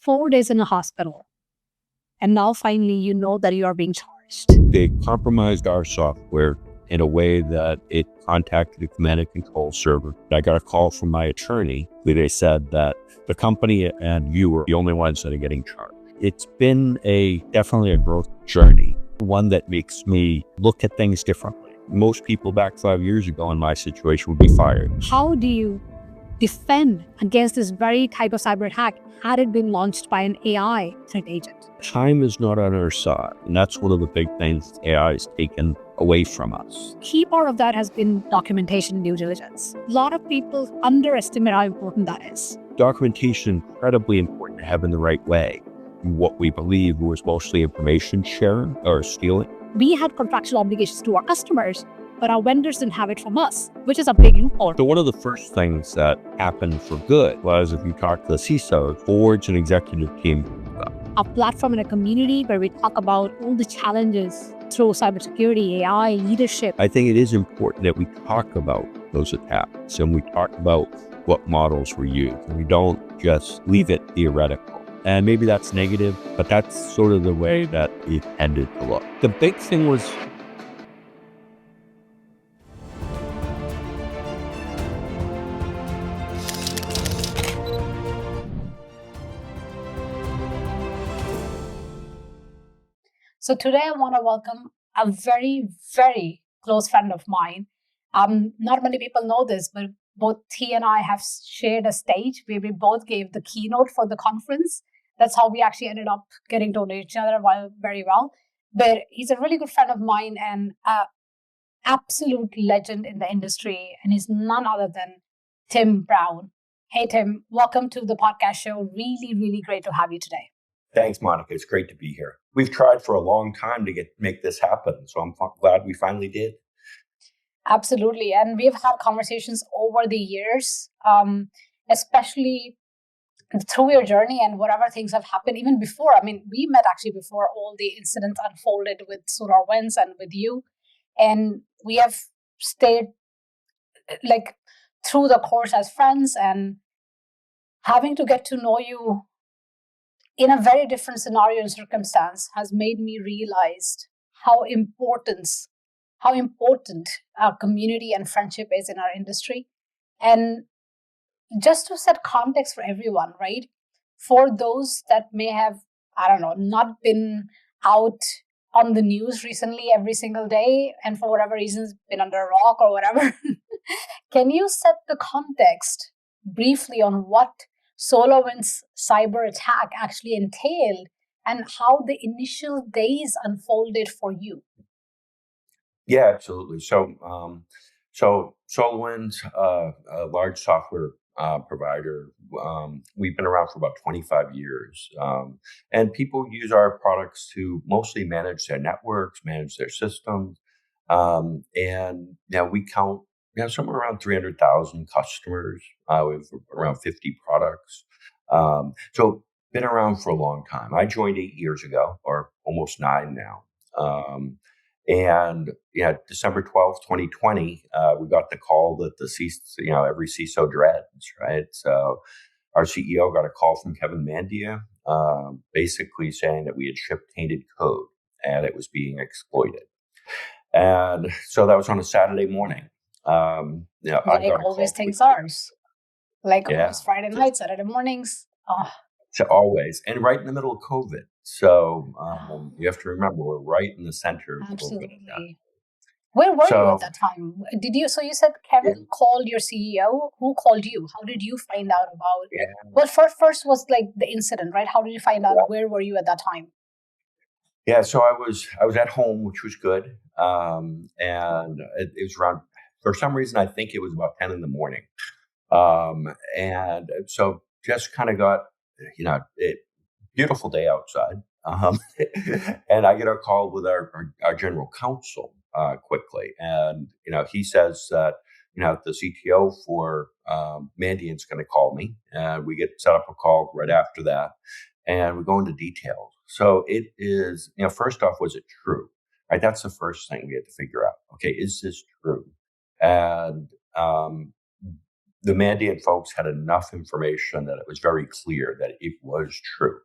4 days in a hospital, and now finally you know that you are being charged. They compromised our software in a way that it contacted the command and control server. I got a call from my attorney where they said that the company and you were the only ones that are getting charged. It's been definitely a growth journey, one that makes me look at things differently. Most people back 5 years ago in my situation would be fired. How do you defend against this very type of cyber attack had it been launched by an AI threat agent? Time is not on our side, and that's one of the big things AI has taken away from us. Key part of that has been documentation and due diligence. A lot of people underestimate how important that is. Documentation is incredibly important to have in the right way. What we believe was mostly information sharing or stealing. We had contractual obligations to our customers, but our vendors didn't have it from us, which is a big loophole. So one of the first things that happened for good was, if you talk to the CISOs, boards and executive team, a platform and a community where we talk about all the challenges through cybersecurity, AI, leadership. I think it is important that we talk about those attacks and we talk about what models were used, and we don't just leave it theoretical. And maybe that's negative, but that's sort of the way that it tended to look. The big thing was So today I want to welcome a very, very close friend of mine. Not many people know this, but both he and I have shared a stage where we both gave the keynote for the conference. That's how we actually ended up getting to know each other very well. But he's a really good friend of mine and an absolute legend in the industry. And he's none other than Timbrown. Hey, Tim, welcome to the podcast show. Really, really great to have you today. Thanks, Monica. It's great to be here. We've tried for a long time to make this happen, so I'm glad we finally did. Absolutely. And we've had conversations over the years, especially through your journey and whatever things have happened even before. I mean, we met actually before all the incidents unfolded with SolarWinds and with you. And we have stayed like through the course as friends, and having to get to know you in a very different scenario and circumstance has made me realize how important our community and friendship is in our industry. And just to set context for everyone, right? For those that may have, not been out on the news recently every single day, and for whatever reasons been under a rock or whatever, can you set the context briefly on what SolarWinds cyber attack actually entailed and how the initial days unfolded for you? Yeah, absolutely. So SolarWinds, a large software provider, we've been around for about 25 years, and people use our products to mostly manage their networks, manage their systems, and now we count somewhere around 300,000 customers. We have around 50 products. So been around for a long time. I joined 8 years ago, or almost 9 now. And December 12th, 2020, we got the call that every CISO dreads, right? So our CEO got a call from Kevin Mandia, basically saying that we had shipped tainted code and it was being exploited. And so that was on a Saturday morning. Like always things are. Like always Friday nights, Saturday mornings. Oh. So always. And right in the middle of COVID. So you have to remember, we're right in the center of Absolutely. COVID. Where were you at that time? So you said Kevin called your CEO. Who called you? How did you find out about it? Well, first was like the incident, right? How did you find out? Where were you at that time? Yeah, so I was at home, which was good. And it was around, for some reason, I think it was about 10 in the morning. And so just kind of got, beautiful day outside. And I get a call with our general counsel quickly. And, he says that, the CTO for Mandiant's going to call me. And we get set up a call right after that. And we go into details. So it is, first off, was it true? Right? That's the first thing we had to figure out. Okay, is this true? And the Mandiant folks had enough information that it was very clear that it was true.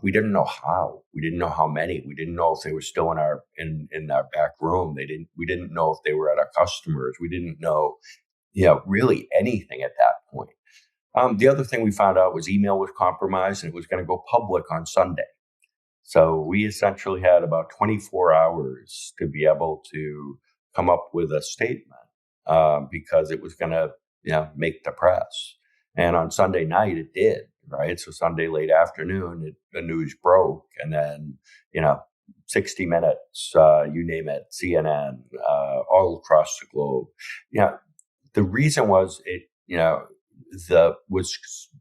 We didn't know how. We didn't know how many. We didn't know if they were still in our back room. We didn't know if they were at our customers. We didn't know, really anything at that point. The other thing we found out was email was compromised and it was going to go public on Sunday. So we essentially had about 24 hours to be able to come up with a statement because it was going to, make the press. And on Sunday night, it did, right? So Sunday late afternoon, the news broke, and then 60 Minutes, you name it, CNN, all across the globe. The reason was the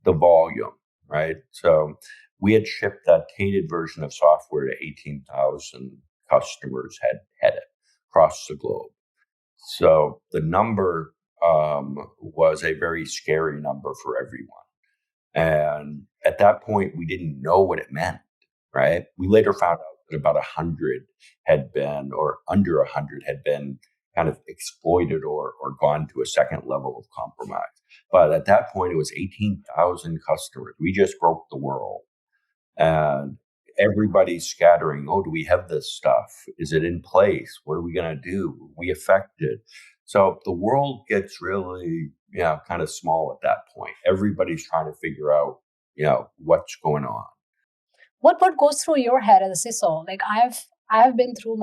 volume, right? So we had shipped that tainted version of software to 18,000 customers had it across the globe. So the number was a very scary number for everyone. And at that point, we didn't know what it meant, right? We later found out that about 100 had been, or under 100 had been kind of exploited or gone to a second level of compromise. But at that point, it was 18,000 customers. We just broke the world. And everybody's scattering. Oh, do we have this stuff? Is it in place? What are we going to do? Are we affected? So the world gets really, kind of small at that point. Everybody's trying to figure out, what's going on. What goes through your head as a CISO? Like I've been through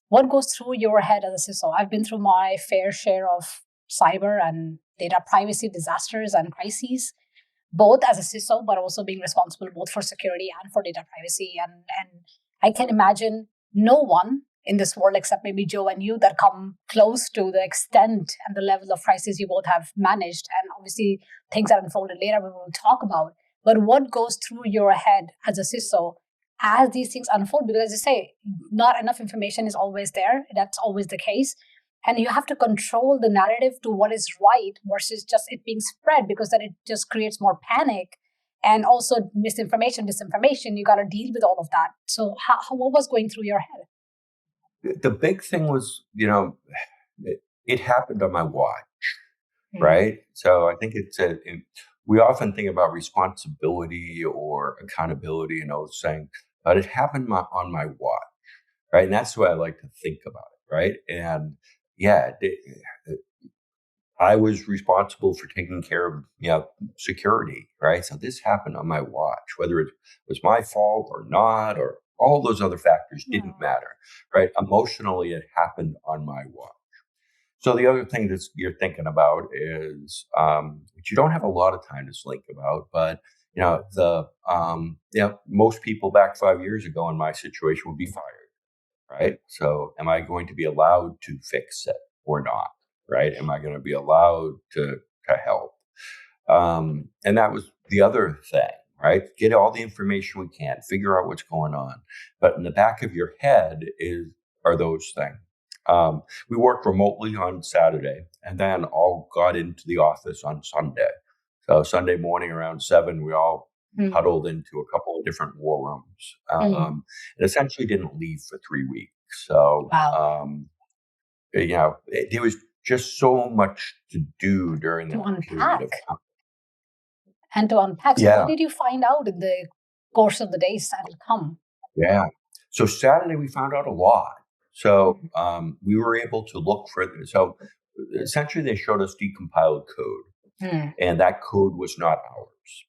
what goes through your head as a CISO? I've been through my fair share of cyber and data privacy disasters and crises, both as a CISO, but also being responsible both for security and for data privacy. And I can imagine no one in this world, except maybe Joe and you, that come close to the extent and the level of crisis you both have managed. And obviously things that unfolded later we will talk about. But what goes through your head as a CISO as these things unfold? Because as you say, not enough information is always there. That's always the case. And you have to control the narrative to what is right versus just it being spread, because then it just creates more panic and also misinformation, disinformation. You got to deal with all of that. So what was going through your head? The big thing was, it happened on my watch, right? So I think we often think about responsibility or accountability and all those things, but it happened on my watch, right? And that's the way I like to think about it, right? And I was responsible for taking care of, security, right? So this happened on my watch, whether it was my fault or not, or all those other factors didn't matter, right? Emotionally, it happened on my watch. So the other thing that you're thinking about is, which you don't have a lot of time to think about, but most people back 5 years ago in my situation would be fired, right? So am I going to be allowed to fix it or not, right? Am I going to be allowed to help? And that was the other thing, right? Get all the information we can, figure out what's going on. But in the back of your head are those things. We worked remotely on Saturday and then all got into the office on Sunday. So Sunday morning around 7, we all huddled into a couple of different war rooms and essentially didn't leave for 3 weeks. So, there was just so much to do during that period of time. And to unpack. So what did you find out in the course of the days that had come? Yeah. So Saturday we found out a lot. So we were able to look for it. So essentially they showed us decompiled code and that code was not ours.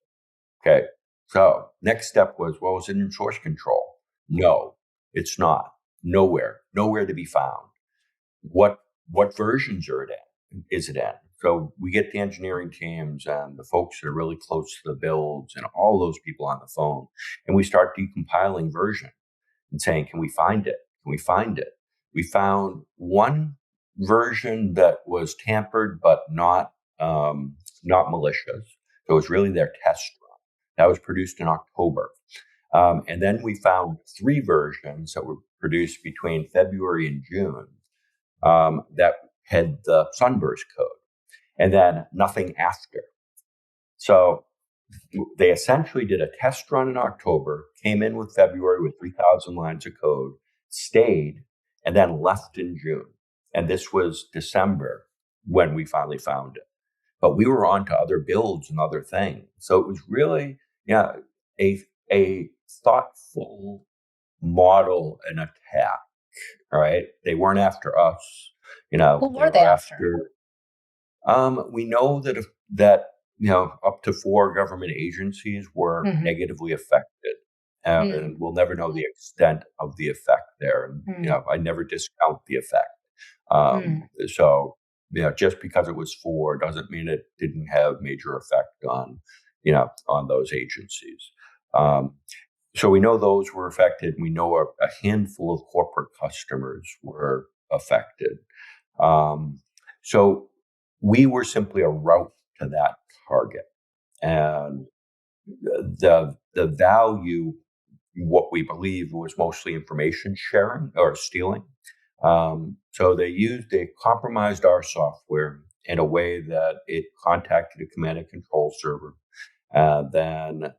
Okay. So next step was, is it in source control? No, it's not. Nowhere to be found. What versions is it in? So we get the engineering teams and the folks that are really close to the builds and all those people on the phone. And we start decompiling version and saying, can we find it? Can we find it? We found one version that was tampered, but not malicious. So it was really their test run. That was produced in October. And then we found 3 versions that were produced between February and June that had the SUNBURST code. And then nothing after. So they essentially did a test run in October, came in with February with 3,000 lines of code, stayed, and then left in June. And this was December when we finally found it. but we were on to other builds and other things. So it was really, a thoughtful model and attack. All right. They weren't after us. Who they were they were after? we know that up to 4 government agencies were negatively affected, and we'll never know the extent of the effect there. And I never discount the effect. So just because it was 4 doesn't mean it didn't have major effect on those agencies. So we know those were affected. We know a handful of corporate customers were affected. So we were simply a route to that target, and the value, what we believe, was mostly information sharing or stealing. So they compromised our software in a way that it contacted a command and control server. Then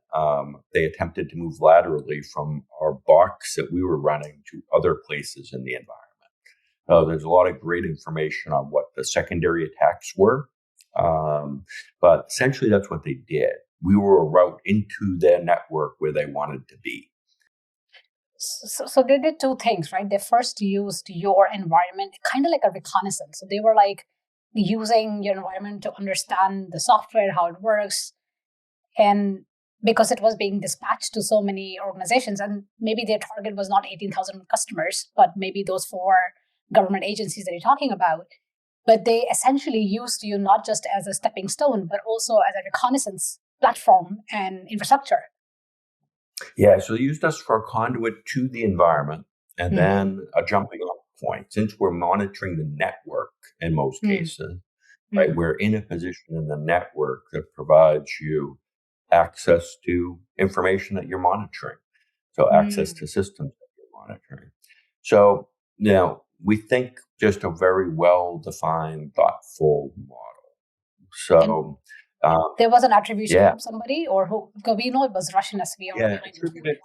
they attempted to move laterally from our box that we were running to other places in the environment. There's a lot of great information on what the secondary attacks were. But essentially, that's what they did. We were a route into their network where they wanted to be. So they did 2 things, right? They first used your environment, kind of like a reconnaissance. So they were like using your environment to understand the software, how it works. And because it was being dispatched to so many organizations, and maybe their target was not 18,000 customers, but maybe those 4 government agencies that you're talking about. But they essentially used you not just as a stepping stone, but also as a reconnaissance platform and infrastructure. Yeah, so they used us for a conduit to the environment and then a jumping off point. Since we're monitoring the network in most cases, right, we're in a position in the network that provides you access to information that you're monitoring. So access to systems that you're monitoring. So we think just a very well-defined, thoughtful model. So there was an attribution from somebody, or who? Because we know it was Russian SVR. Yeah, attributed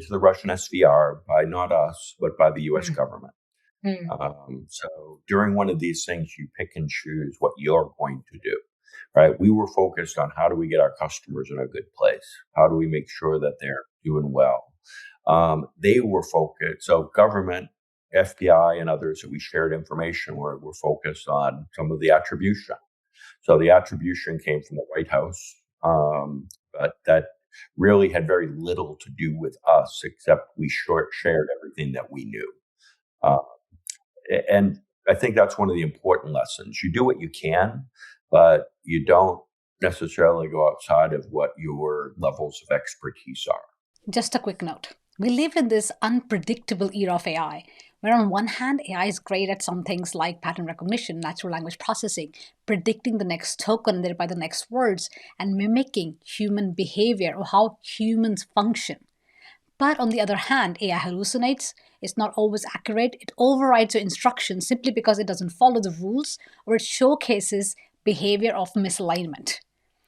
to the Russian SVR by not us, but by the U.S. government. So during one of these things, you pick and choose what you're going to do. Right? We were focused on how do we get our customers in a good place? How do we make sure that they're doing well? They were focused. So government, FBI, and others that we shared information were focused on some of the attribution. So the attribution came from the White House, but that really had very little to do with us, except we shared everything that we knew. And I think that's one of the important lessons. You do what you can, but you don't necessarily go outside of what your levels of expertise are. Just a quick note. We live in this unpredictable era of AI, where on one hand, AI is great at some things like pattern recognition, natural language processing, predicting the next token and thereby the next words, and mimicking human behavior or how humans function. But on the other hand, AI hallucinates, it's not always accurate, it overrides your instructions simply because it doesn't follow the rules, or it showcases behavior of misalignment.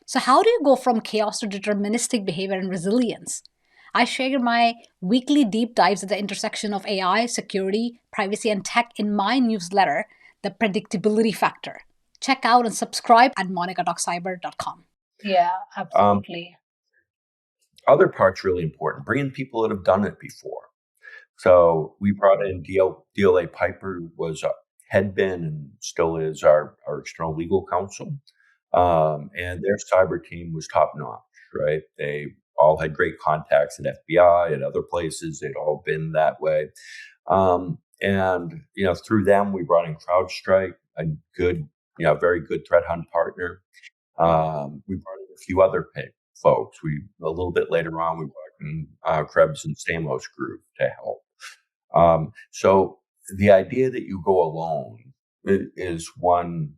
So how do you go from chaos to deterministic behavior and resilience? I share my weekly deep dives at the intersection of AI, security, privacy, and tech in my newsletter, The Predictability Factor. Check out and subscribe at monica.cyber.com. Yeah, absolutely. Other parts really important. Bring in people that have done it before. So we brought in DLA Piper, who had been and still is our external legal counsel. And their cyber team was top notch, right? They all had great contacts at FBI and other places. They'd all been that way. And through them, we brought in CrowdStrike, a good, very good threat hunt partner. We brought in a few other folks. A little bit later on, we brought in Krebs and Stamos group to help. So the idea that you go alone is one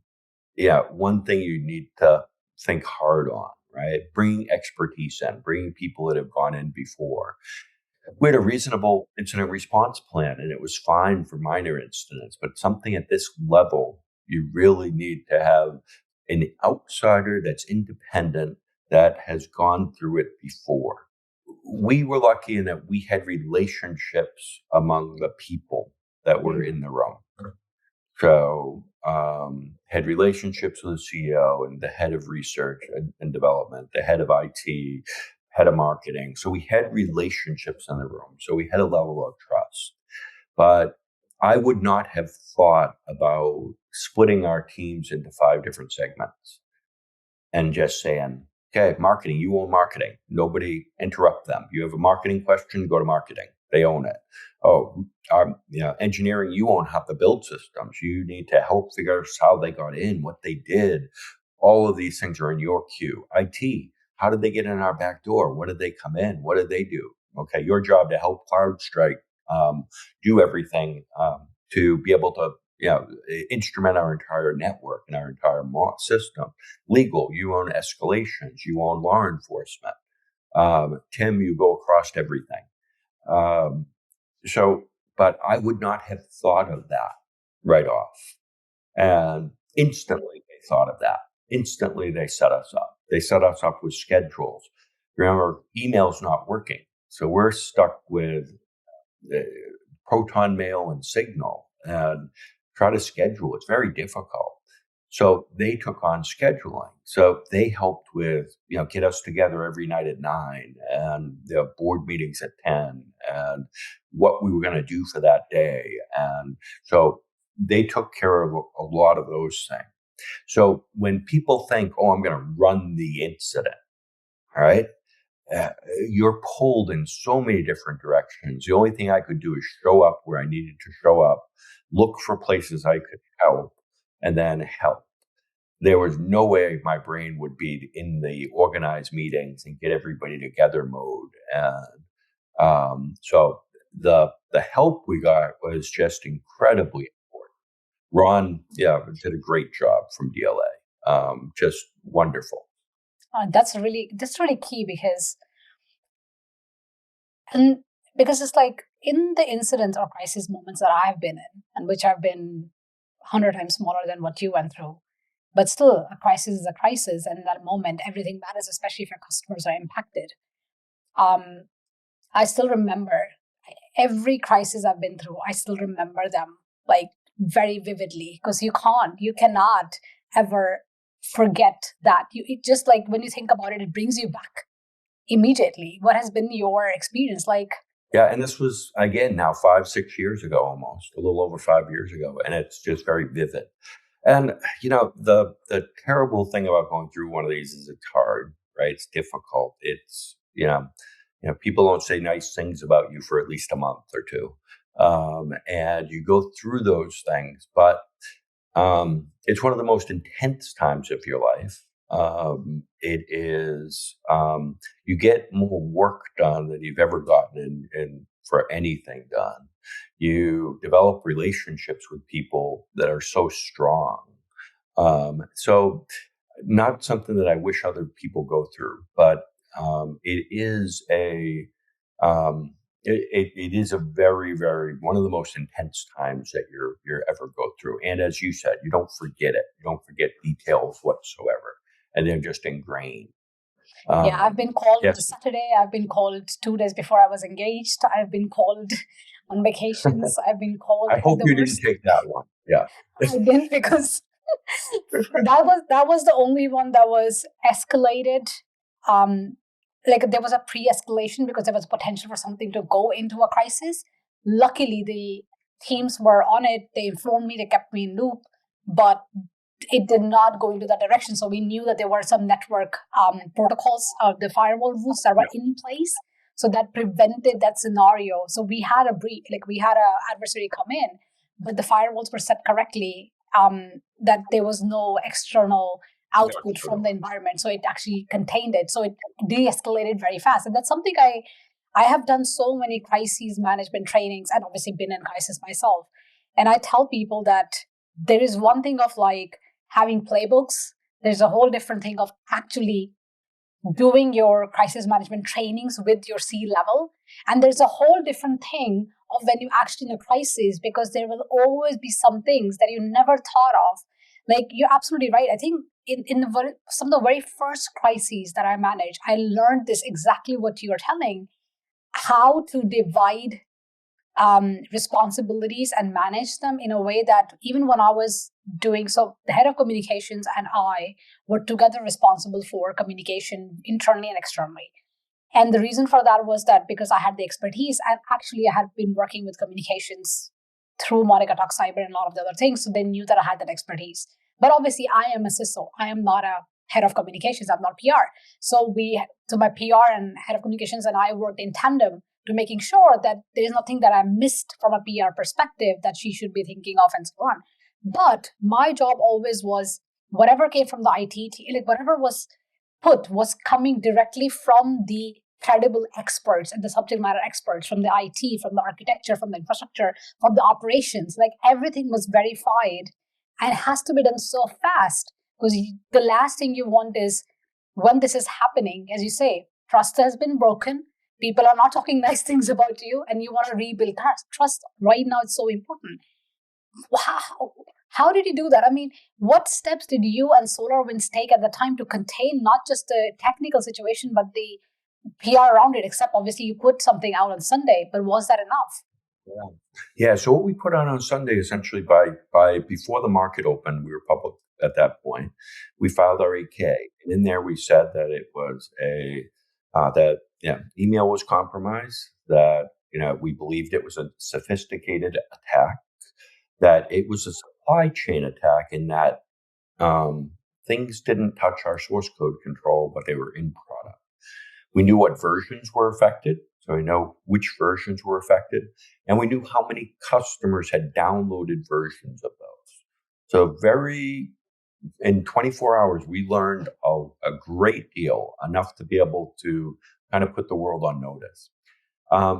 thing you need to think hard on, right? Bringing expertise in, bringing people that have gone in before. We had a reasonable incident response plan, and it was fine for minor incidents, but something at this level, you really need to have an outsider that's independent, that has gone through it before. We were lucky in that we had relationships among the people that were in the room. So had relationships with the CEO and the head of research and development, the head of IT, head of marketing. So we had relationships in the room. So we had a level of trust. But I would not have thought about splitting our teams into 5 different segments and just saying, okay, marketing, you own marketing. Nobody interrupt them. You have a marketing question, go to marketing. They own it. Oh, engineering, you own how to build systems. You need to help figure out how they got in, what they did. All of these things are in your queue. IT, how did they get in our back door? What did they come in? What did they do? Okay, your job to help CrowdStrike do everything to be able to instrument our entire network and our entire system. Legal, you own escalations, you own law enforcement. Tim, you go across everything. But I would not have thought of that right off. And instantly they thought of that. Instantly they set us up. They set us up with schedules. Remember, email's not working. So we're stuck with Proton Mail and Signal and try to schedule. It's very difficult. So they took on scheduling. So they helped with, get us together every night at 9 and the board meetings at 10 and what we were going to do for that day. And so they took care of a lot of those things. So when people think, oh, I'm going to run the incident, all right, you're pulled in so many different directions. The only thing I could do is show up where I needed to show up, look for places I could help, and then help. There was no way my brain would be in the organized meetings and get everybody together mode. And so the help we got was just incredibly important. Ron, did a great job from DLA. Just wonderful. That's really key because it's like in the incidents or crisis moments that I've been in, and which have been 100 times smaller than what you went through, but still a crisis is a crisis, and in that moment everything matters, especially if your customers are impacted. I still remember every crisis I've been through. I still remember them like very vividly because you cannot ever forget that. It just like when you think about it, it brings you back immediately. What has been your experience like? Yeah, and this was again now 5-6 years ago, almost a little over 5 years ago, and it's just very vivid. And the terrible thing about going through one of these is it's hard, right? It's difficult. It's people don't say nice things about you for at least a month or two, and you go through those things, but it's one of the most intense times of your life. It is, you get more work done than you've ever gotten in for anything done. You develop relationships with people that are so strong. So not something that I wish other people go through, but it is it is a very, very one of the most intense times that you're ever go through. And as you said, you don't forget it. You don't forget details whatsoever, and they're just ingrained. I've been called on a Saturday. I've been called 2 days before I was engaged. I've been called on vacations. I've been called. I hope you didn't take that one. Yeah, I didn't, because that was the only one that was escalated. Like there was a pre-escalation because there was potential for something to go into a crisis. Luckily, the teams were on it. They informed me. They kept me in loop, but it did not go into that direction. So we knew that there were some network protocols, the firewall rules that were in place. So that prevented that scenario. So we had a breach, like we had an adversary come in, but the firewalls were set correctly, that there was no external output from the environment. So it actually contained it. So it de-escalated very fast. And that's something I have done so many crises management trainings and obviously been in crisis myself. And I tell people that there is one thing of like having playbooks. There's a whole different thing of actually doing your crisis management trainings with your C-level. And there's a whole different thing of when you actually in a crisis, because there will always be some things that you never thought of. Like you're absolutely right. I think in some of the very first crises that I managed, I learned this exactly what you're telling, how to divide responsibilities and manage them in a way that even when I was doing so, the head of communications and I were together responsible for communication internally and externally. And the reason for that was that because I had the expertise, and actually I had been working with communications through Monica Talk Cyber and a lot of the other things, so they knew that I had that expertise. But obviously, I am a CISO. I am not a head of communications. I'm not PR. So my PR and head of communications and I worked in tandem to making sure that there is nothing that I missed from a PR perspective that she should be thinking of and so on. But my job always was whatever came from the IT team, like whatever was put was coming directly from the credible experts and the subject matter experts from the IT, from the architecture, from the infrastructure, from the operations. Like everything was verified and it has to be done so fast because the last thing you want is when this is happening, as you say, trust has been broken. People are not talking nice things about you and you want to rebuild trust. Right now, it's so important. How did you do that? I mean, what steps did you and SolarWinds take at the time to contain not just the technical situation, but the PR around it, except obviously you put something out on Sunday, but was that enough? Yeah. So what we put out on Sunday, essentially by before the market opened, we were public at that point. We filed our 8K, and in there we said that it was email was compromised, that we believed it was a sophisticated attack, that it was a supply chain attack, in that things didn't touch our source code control, but they were in product. We knew what versions were affected, so we know which versions were affected, and we knew how many customers had downloaded versions of those. So in 24 hours, we learned a great deal, enough to be able to kind of put the world on notice.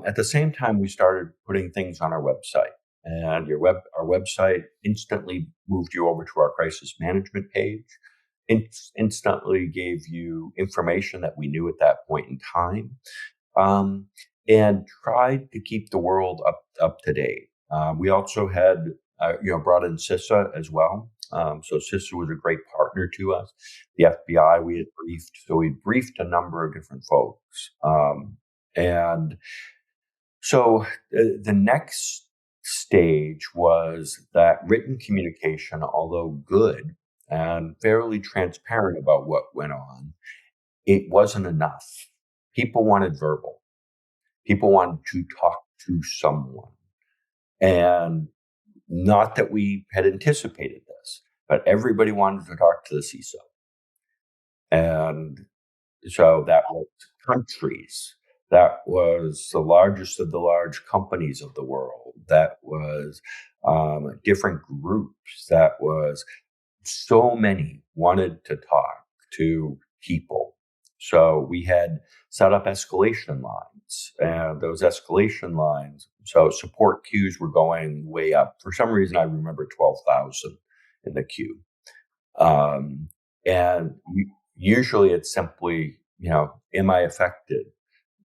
At the same time, we started putting things on our website, and our website instantly moved you over to our crisis management page. Instantly gave you information that we knew at that point in time, and tried to keep the world up to date. We also had brought in CISA as well. So CISA was a great partner to us. The FBI we had briefed, so we briefed a number of different folks. And so the next stage was that written communication, although good and fairly transparent about what went on, it wasn't enough. People wanted verbal. People wanted to talk to someone. And not that we had anticipated this, but everybody wanted to talk to the CISO. And so that was countries. That was the largest of the large companies of the world. That was different groups. That was so many wanted to talk to people. So we had set up escalation lines, and those escalation lines, so support queues were going way up. For some reason, I remember 12,000 in the queue. And usually it's simply, am I affected?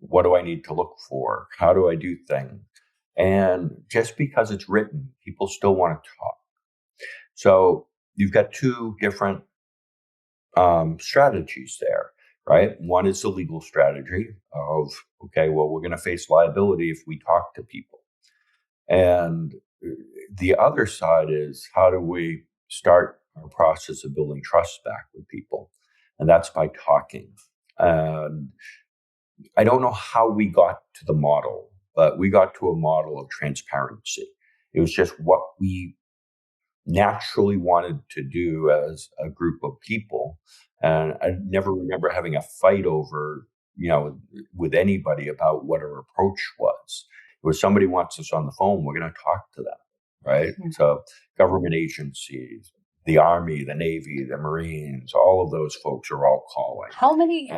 What do I need to look for? How do I do things? And just because it's written, people still want to talk. So you've got two different strategies there, right? One is the legal strategy of, okay, well, we're going to face liability if we talk to people. And the other side is, how do we start our process of building trust back with people? And that's by talking. And I don't know how we got to the model, but we got to a model of transparency. It was just what we naturally wanted to do as a group of people. And I never remember having a fight over, with anybody about what our approach was. It was, somebody wants us on the phone, we're going to talk to them, right? Mm-hmm. So government agencies, the Army, the Navy, the Marines, all of those folks are all calling. How many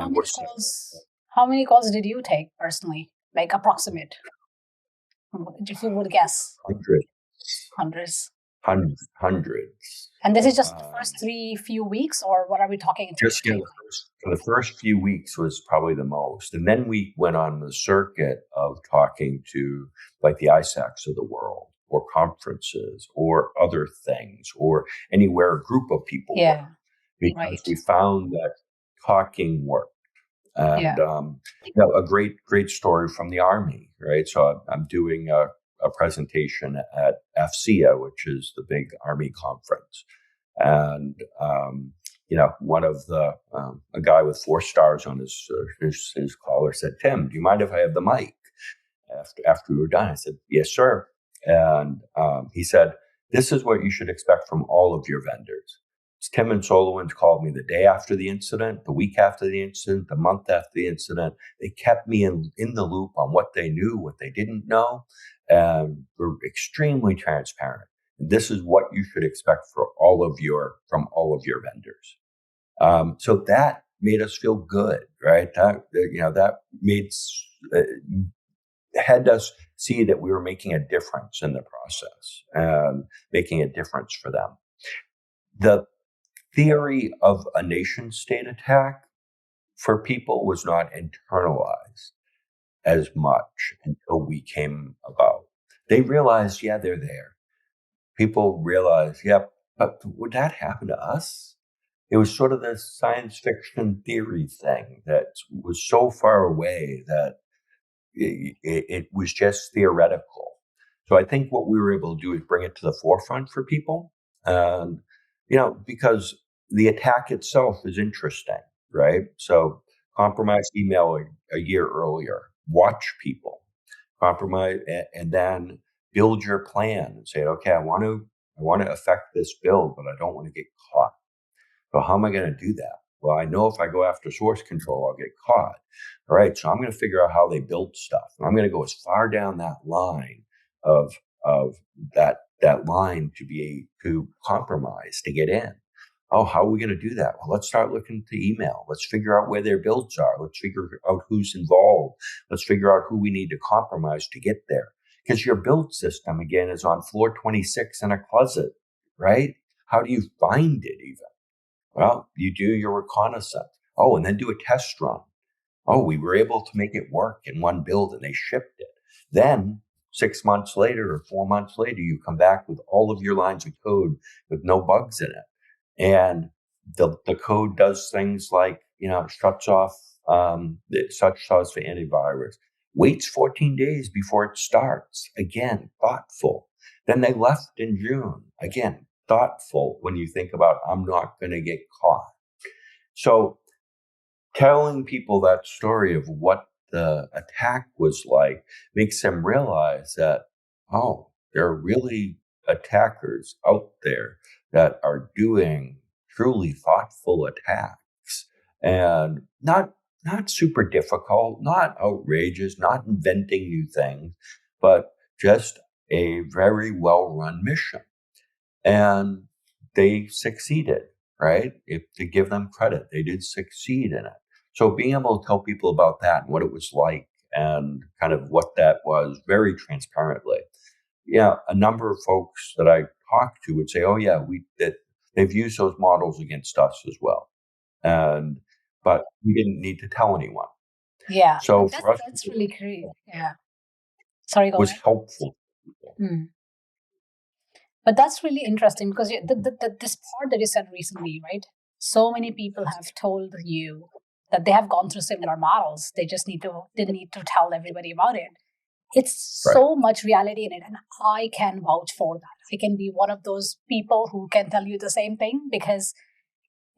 calls did you take personally? Like approximate, if you would guess. Hundreds. And this is just the first few weeks, or what are we talking? Just the first few weeks was probably the most. And then we went on the circuit of talking to like the ISACs of the world, or conferences, or other things, or anywhere a group of people were. Because we found that talking worked. And a great story from the Army, right? So I'm doing a a presentation at FCA, which is the big Army conference. And, one of a guy with 4 stars on his collar said, "Tim, do you mind if I have the mic?" After we were done, I said, "Yes, sir." And he said, "This is what you should expect from all of your vendors." Tim and SolarWinds called me the day after the incident, the week after the incident, the month after the incident. They kept me in the loop on what they knew, what they didn't know, and were extremely transparent. And this is what you should expect from all of your vendors. So that made us feel good, right? That had us see that we were making a difference in the process and making a difference for them. The theory of a nation state attack for people was not internalized as much until we came about. They realized, yeah, they're there. People realized, yeah, but would that happen to us? It was sort of this science fiction theory thing that was so far away that it was just theoretical. So I think what we were able to do is bring it to the forefront for people. And, because the attack itself is interesting, right? So compromise email a year earlier, watch people, compromise, and then build your plan and say, okay, I want to affect this build, but I don't want to get caught. So how am I going to do that? Well, I know if I go after source control, I'll get caught. All right. So I'm going to figure out how they build stuff. And I'm going to go as far down that line of that line to compromise to get in. Oh, how are we going to do that? Well, let's start looking to email. Let's figure out where their builds are. Let's figure out who's involved. Let's figure out who we need to compromise to get there. Because your build system, again, is on floor 26 in a closet, right? How do you find it even? Well, you do your reconnaissance. Oh, and then do a test run. Oh, we were able to make it work in one build and they shipped it. Then 6 months later or 4 months later, you come back with all of your lines of code with no bugs in it. And the code does things like, it shuts off for antivirus, waits 14 days before it starts. Again, thoughtful. Then they left in June. Again, thoughtful when you think about, I'm not going to get caught. So telling people that story of what the attack was like makes them realize that, oh, there are really attackers out there that are doing truly thoughtful attacks and not super difficult, not outrageous, not inventing new things, but just a very well-run mission. And they succeeded, right? To give them credit, they did succeed in it. So being able to tell people about that and what it was like and kind of what that was very transparently. Yeah, a number of folks that I talked to would say, oh yeah, they've used those models against us as well. But we didn't need to tell anyone. Yeah. So for us, that's really great. Yeah. Sorry, go ahead. Was helpful. But that's really interesting because this part that you said recently, right? So many people have told you that they have gone through similar models. They need to tell everybody about it. It's right. So much reality in it. And I can vouch for that. I can be one of those people who can tell you the same thing because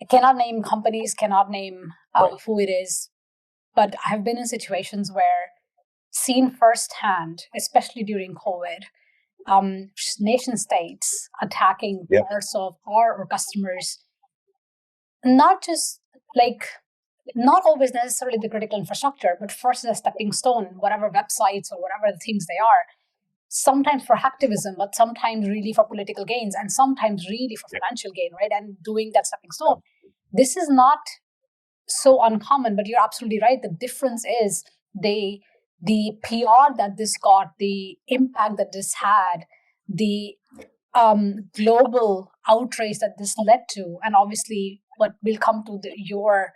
I cannot name companies, cannot name who it is. But I've been in situations where seen firsthand, especially during COVID, nation states attacking parts of our customers, not always necessarily the critical infrastructure, but first as a stepping stone, whatever websites or whatever the things they are, sometimes for hacktivism, but sometimes really for political gains and sometimes really for financial gain, right? And doing that stepping stone. This is not so uncommon, but you're absolutely right. The difference is the PR that this got, the impact that this had, the global outrage that this led to, and obviously what will come to your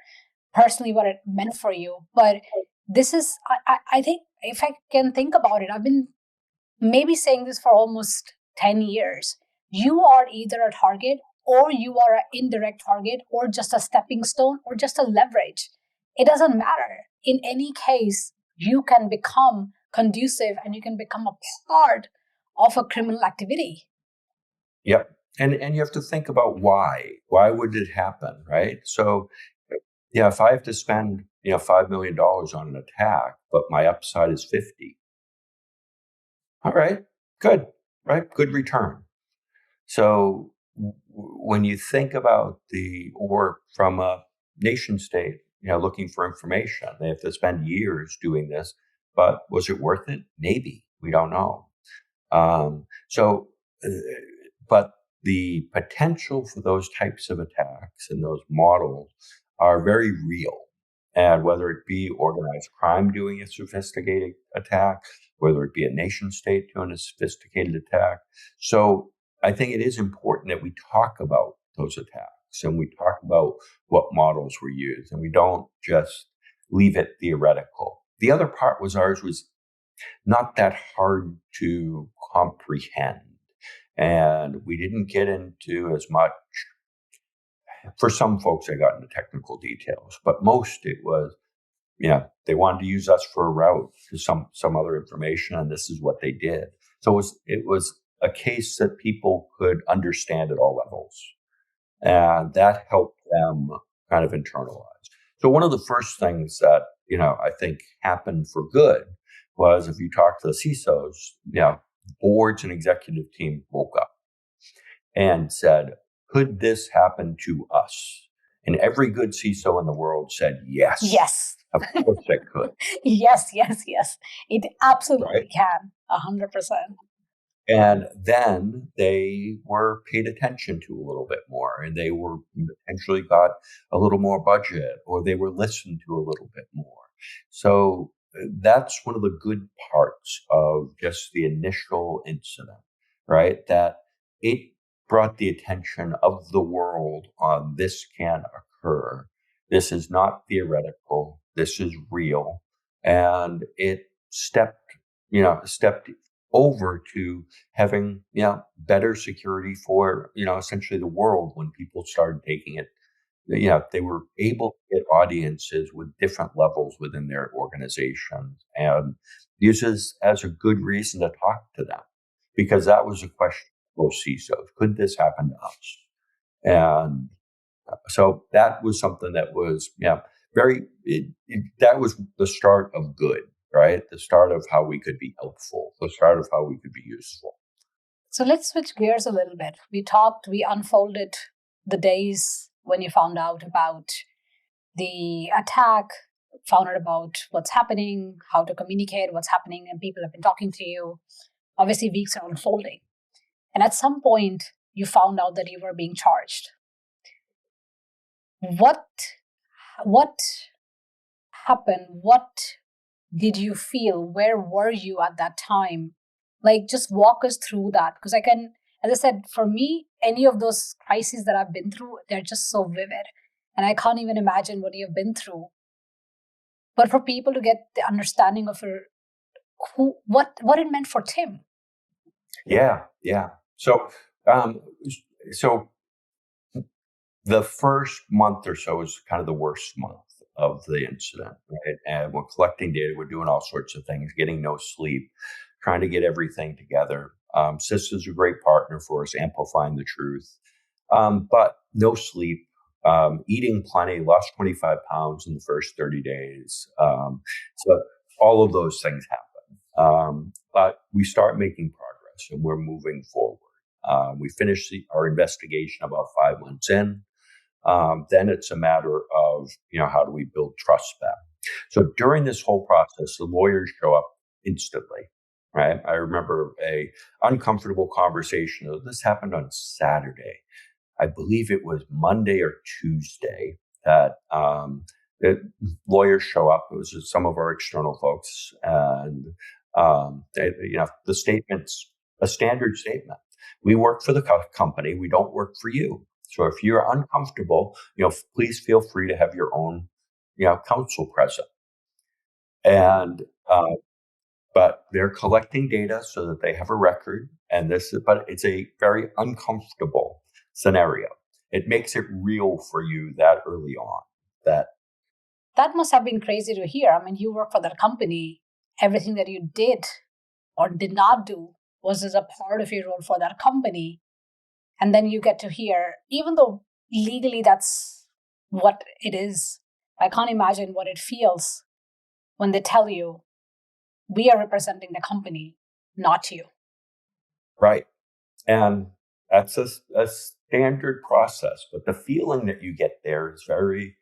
personally what it meant for you. But this is, I think, if I can think about it, I've been maybe saying this for almost 10 years. You are either a target or you are an indirect target or just a stepping stone or just a leverage. It doesn't matter. In any case, you can become conducive and you can become a part of a criminal activity. Yep. And you have to think about why. Why would it happen, right? So, yeah, if I have to spend, $5 million on an attack, but my upside is 50, all right, good, right? Good return. So when you think about or from a nation state, looking for information, they have to spend years doing this, but was it worth it? Maybe. We don't know. So, but the potential for those types of attacks and those models are very real. And whether it be organized crime doing a sophisticated attack, whether it be a nation state doing a sophisticated attack. So I think it is important that we talk about those attacks and we talk about what models were used and we don't just leave it theoretical. The other part was ours was not that hard to comprehend. And we didn't get into as much. For some folks, I got into technical details, but most it was, they wanted to use us for a route to some other information, and this is what they did. So it was a case that people could understand at all levels, and that helped them kind of internalize. So one of the first things that I think happened for good was if you talk to the CISOs, boards and executive team woke up and said, could this happen to us? And every good CISO in the world said, yes. Yes. Of course it could. Yes. It absolutely Right? can, 100%. And then they were paid attention to a little bit more, and they were potentially got a little more budget, or they were listened to a little bit more. So that's one of the good parts of just the initial incident, right? That it brought the attention of the world on this can occur. This is not theoretical. This is real. And it stepped over to having, better security for, essentially the world when people started taking it. They were able to get audiences with different levels within their organizations and use this as a good reason to talk to them, because that was a question of most CISOs. Could this happen to us? And so that was something that was, that was the start of good, right? The start of how we could be helpful, the start of how we could be useful. So let's switch gears a little bit. We unfolded the days when you found out about the attack, found out about what's happening, how to communicate what's happening, and people have been talking to you. Obviously, weeks are unfolding. And at some point, you found out that you were being charged. What happened? What did you feel? Where were you at that time? Like, just walk us through that. Because as I said, for me, any of those crises that I've been through, they're just so vivid. And I can't even imagine what you've been through. But for people to get the understanding of what it meant for Tim. Yeah. So the first month or so is kind of the worst month of the incident, right? And we're collecting data, we're doing all sorts of things, getting no sleep, trying to get everything together. CISOs is a great partner for us, amplifying the truth, but no sleep. Eating plenty, lost 25 pounds in the first 30 days. So all of those things happen. But we start making progress and we're moving forward. We finished our investigation about 5 months in. Then it's a matter of, how do we build trust back? So during this whole process, the lawyers show up instantly, right? I remember a uncomfortable conversation. This happened on Saturday. I believe it was Monday or Tuesday that the lawyers show up. It was just some of our external folks, and the statement's a standard statement. We work for the company. We don't work for you. So if you're uncomfortable, please feel free to have your own, counsel present. And but they're collecting data so that they have a record. But it's a very uncomfortable scenario. It makes it real for you that early on. That must have been crazy to hear. I mean, you work for that company. Everything that you did or did not do Was this a part of your role for that company? And then you get to hear, even though legally that's what it is, I can't imagine what it feels when they tell you, we are representing the company, not you. Right. And that's a standard process, but the feeling that you get there is very,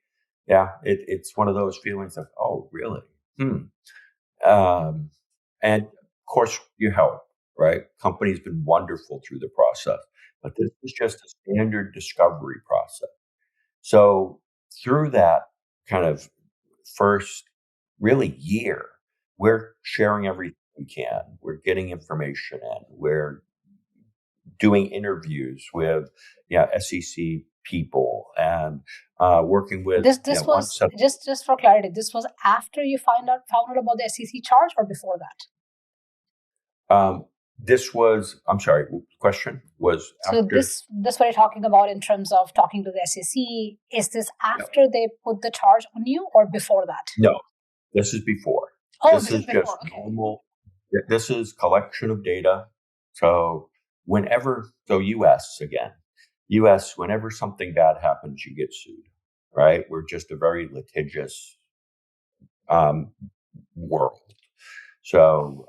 it's one of those feelings of, oh, really? And of course, you help, right? Company's been wonderful through the process, but this is just a standard discovery process. So through that kind of first really year, we're sharing everything we can. We're getting information in. We're doing interviews with SEC people and working with this was just for clarity. This was after you found out about the SEC charge or before that? This was, I'm sorry, question was so after. This what you're talking about in terms of talking to the SEC. Is this after they put the charge on you or before that? No, this is before. Oh, this is before. just normal. This is collection of data. So US, whenever something bad happens, you get sued, right? We're just a very litigious world. So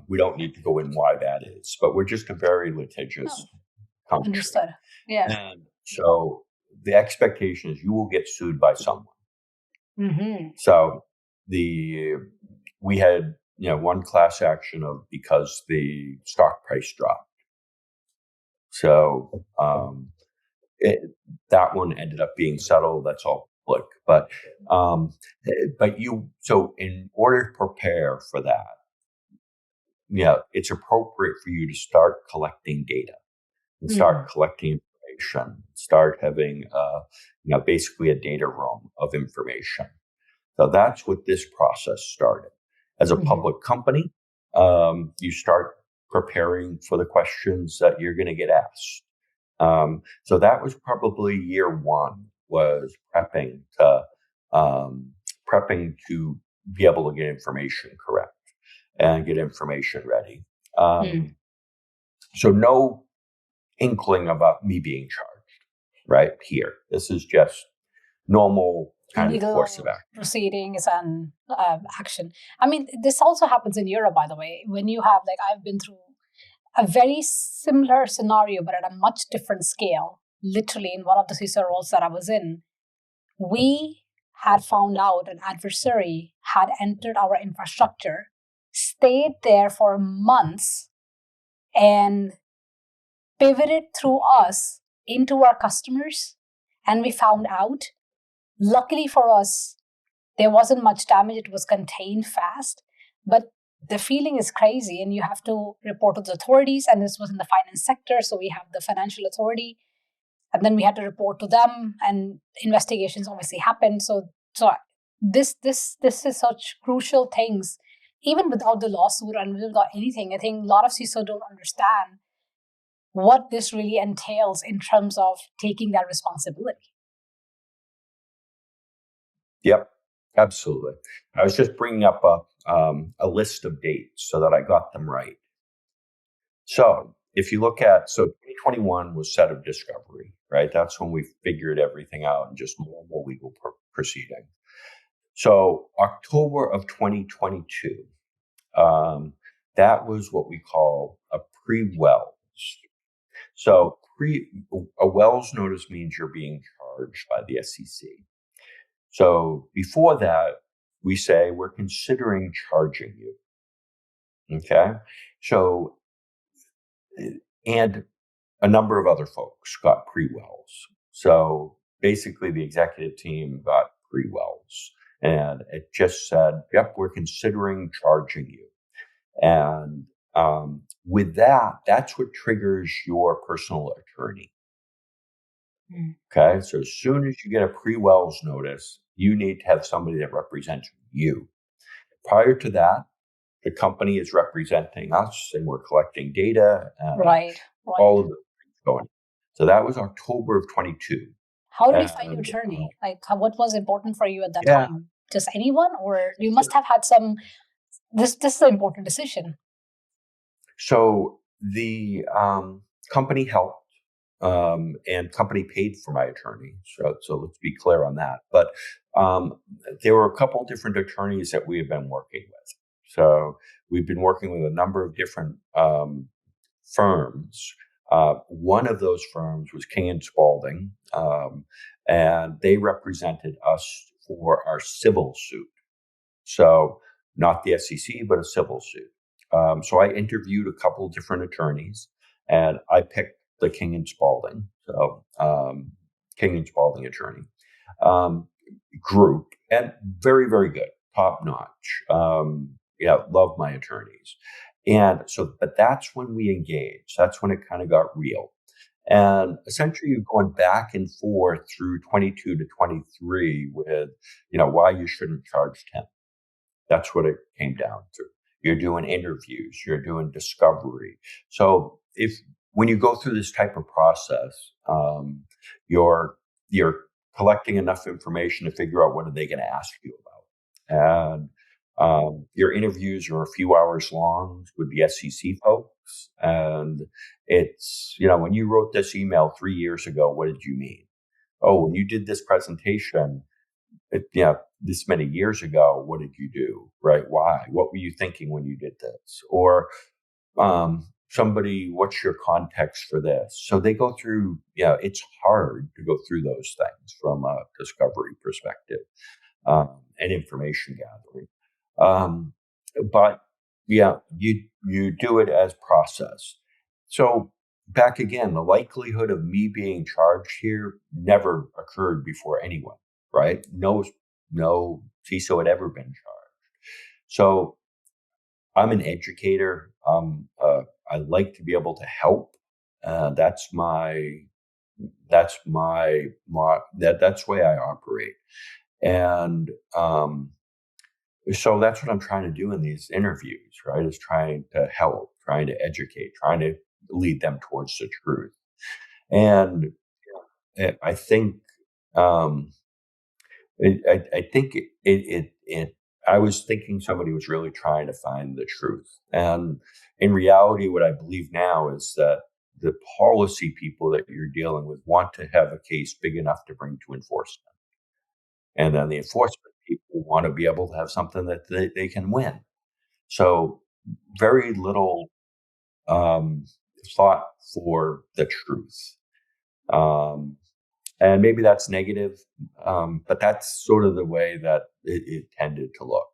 we don't need to go in why that is, but we're just a very litigious country. Understood. Yeah. And so the expectation is you will get sued by someone. Mm-hmm. So we had one class action of because the stock price dropped. So that one ended up being settled. That's all public. But so in order to prepare for that, it's appropriate for you to start collecting data and start collecting information, start having basically a data room of information. So that's what this process started. As a public company, you start preparing for the questions that you're going to get asked. So that was probably year one, was prepping to be able to get information correct and get information ready. So no inkling about me being charged right here. This is just normal kind of course of action. Proceedings and action. I mean, this also happens in Europe, by the way, when you have, I've been through a very similar scenario, but at a much different scale. Literally, in one of the CISO roles that I was in, we had found out an adversary had entered our infrastructure, stayed there for months, and pivoted through us into our customers. And we found out, luckily for us, there wasn't much damage. It was contained fast, but the feeling is crazy, and you have to report to the authorities. And this was in the finance sector, so we have the financial authority, and then we had to report to them, and investigations obviously happened. So this is such crucial things, even without the lawsuit and without anything. I think a lot of CISO don't understand what this really entails in terms of taking that responsibility. Yep, absolutely. I was just bringing up a list of dates so that I got them right. So if you look at, 2021 was set of discovery, right? That's when we figured everything out and just normal legal proceeding. So October of 2022, that was what we call a pre-Wells. So a Wells notice means you're being charged by the SEC. So before that, we say we're considering charging you. Okay. So, and a number of other folks got pre-Wells. So basically the executive team got pre-Wells, and it just said, yep, we're considering charging you. And with that, that's what triggers your personal attorney. Okay. So as soon as you get a pre-Wells notice, you need to have somebody that represents you. Prior to that, the company is representing us, and we're collecting data. And right. All of the things going. So that was October of 22. How did you find your attorney? What was important for you at that time? Just anyone, or you must have had some? This is an important decision. So the company helped, and company paid for my attorney. So let's be clear on that. But there were a couple different attorneys that we have been working with. So we've been working with a number of different firms. One of those firms was King and Spalding, and they represented us for our civil suit. So not the SEC, but a civil suit. So I interviewed a couple of different attorneys, and I picked the King and Spalding, so King and Spalding attorney group, and very, very good, top notch. Love my attorneys. And so, but that's when we engaged. That's when it kind of got real. And essentially, you're going back and forth through 22 to 23 with, why you shouldn't charge 10. That's what it came down to. You're doing interviews, you're doing discovery. So when you go through this type of process, you're collecting enough information to figure out what are they going to ask you about. And your interviews are a few hours long with the SEC folks. And it's, when you wrote this email 3 years ago, what did you mean? Oh, when you did this presentation, this many years ago, what did you do? Right? Why? What were you thinking when you did this? Or somebody, what's your context for this? So they go through, it's hard to go through those things from a discovery perspective and information gathering. But you do it as process. So back again, the likelihood of me being charged here never occurred before anyone, right? No CISO had ever been charged. So I'm an educator. I like to be able to help. That's the way I operate. And so that's what I'm trying to do in these interviews, right? Is trying to help, trying to educate, trying to lead them towards the truth. And I think I was thinking somebody was really trying to find the truth. And in reality, what I believe now is that the policy people that you're dealing with want to have a case big enough to bring to enforcement. And then the enforcement people want to be able to have something that they can win. So very little thought for the truth. And maybe that's negative, but that's sort of the way that it tended to look.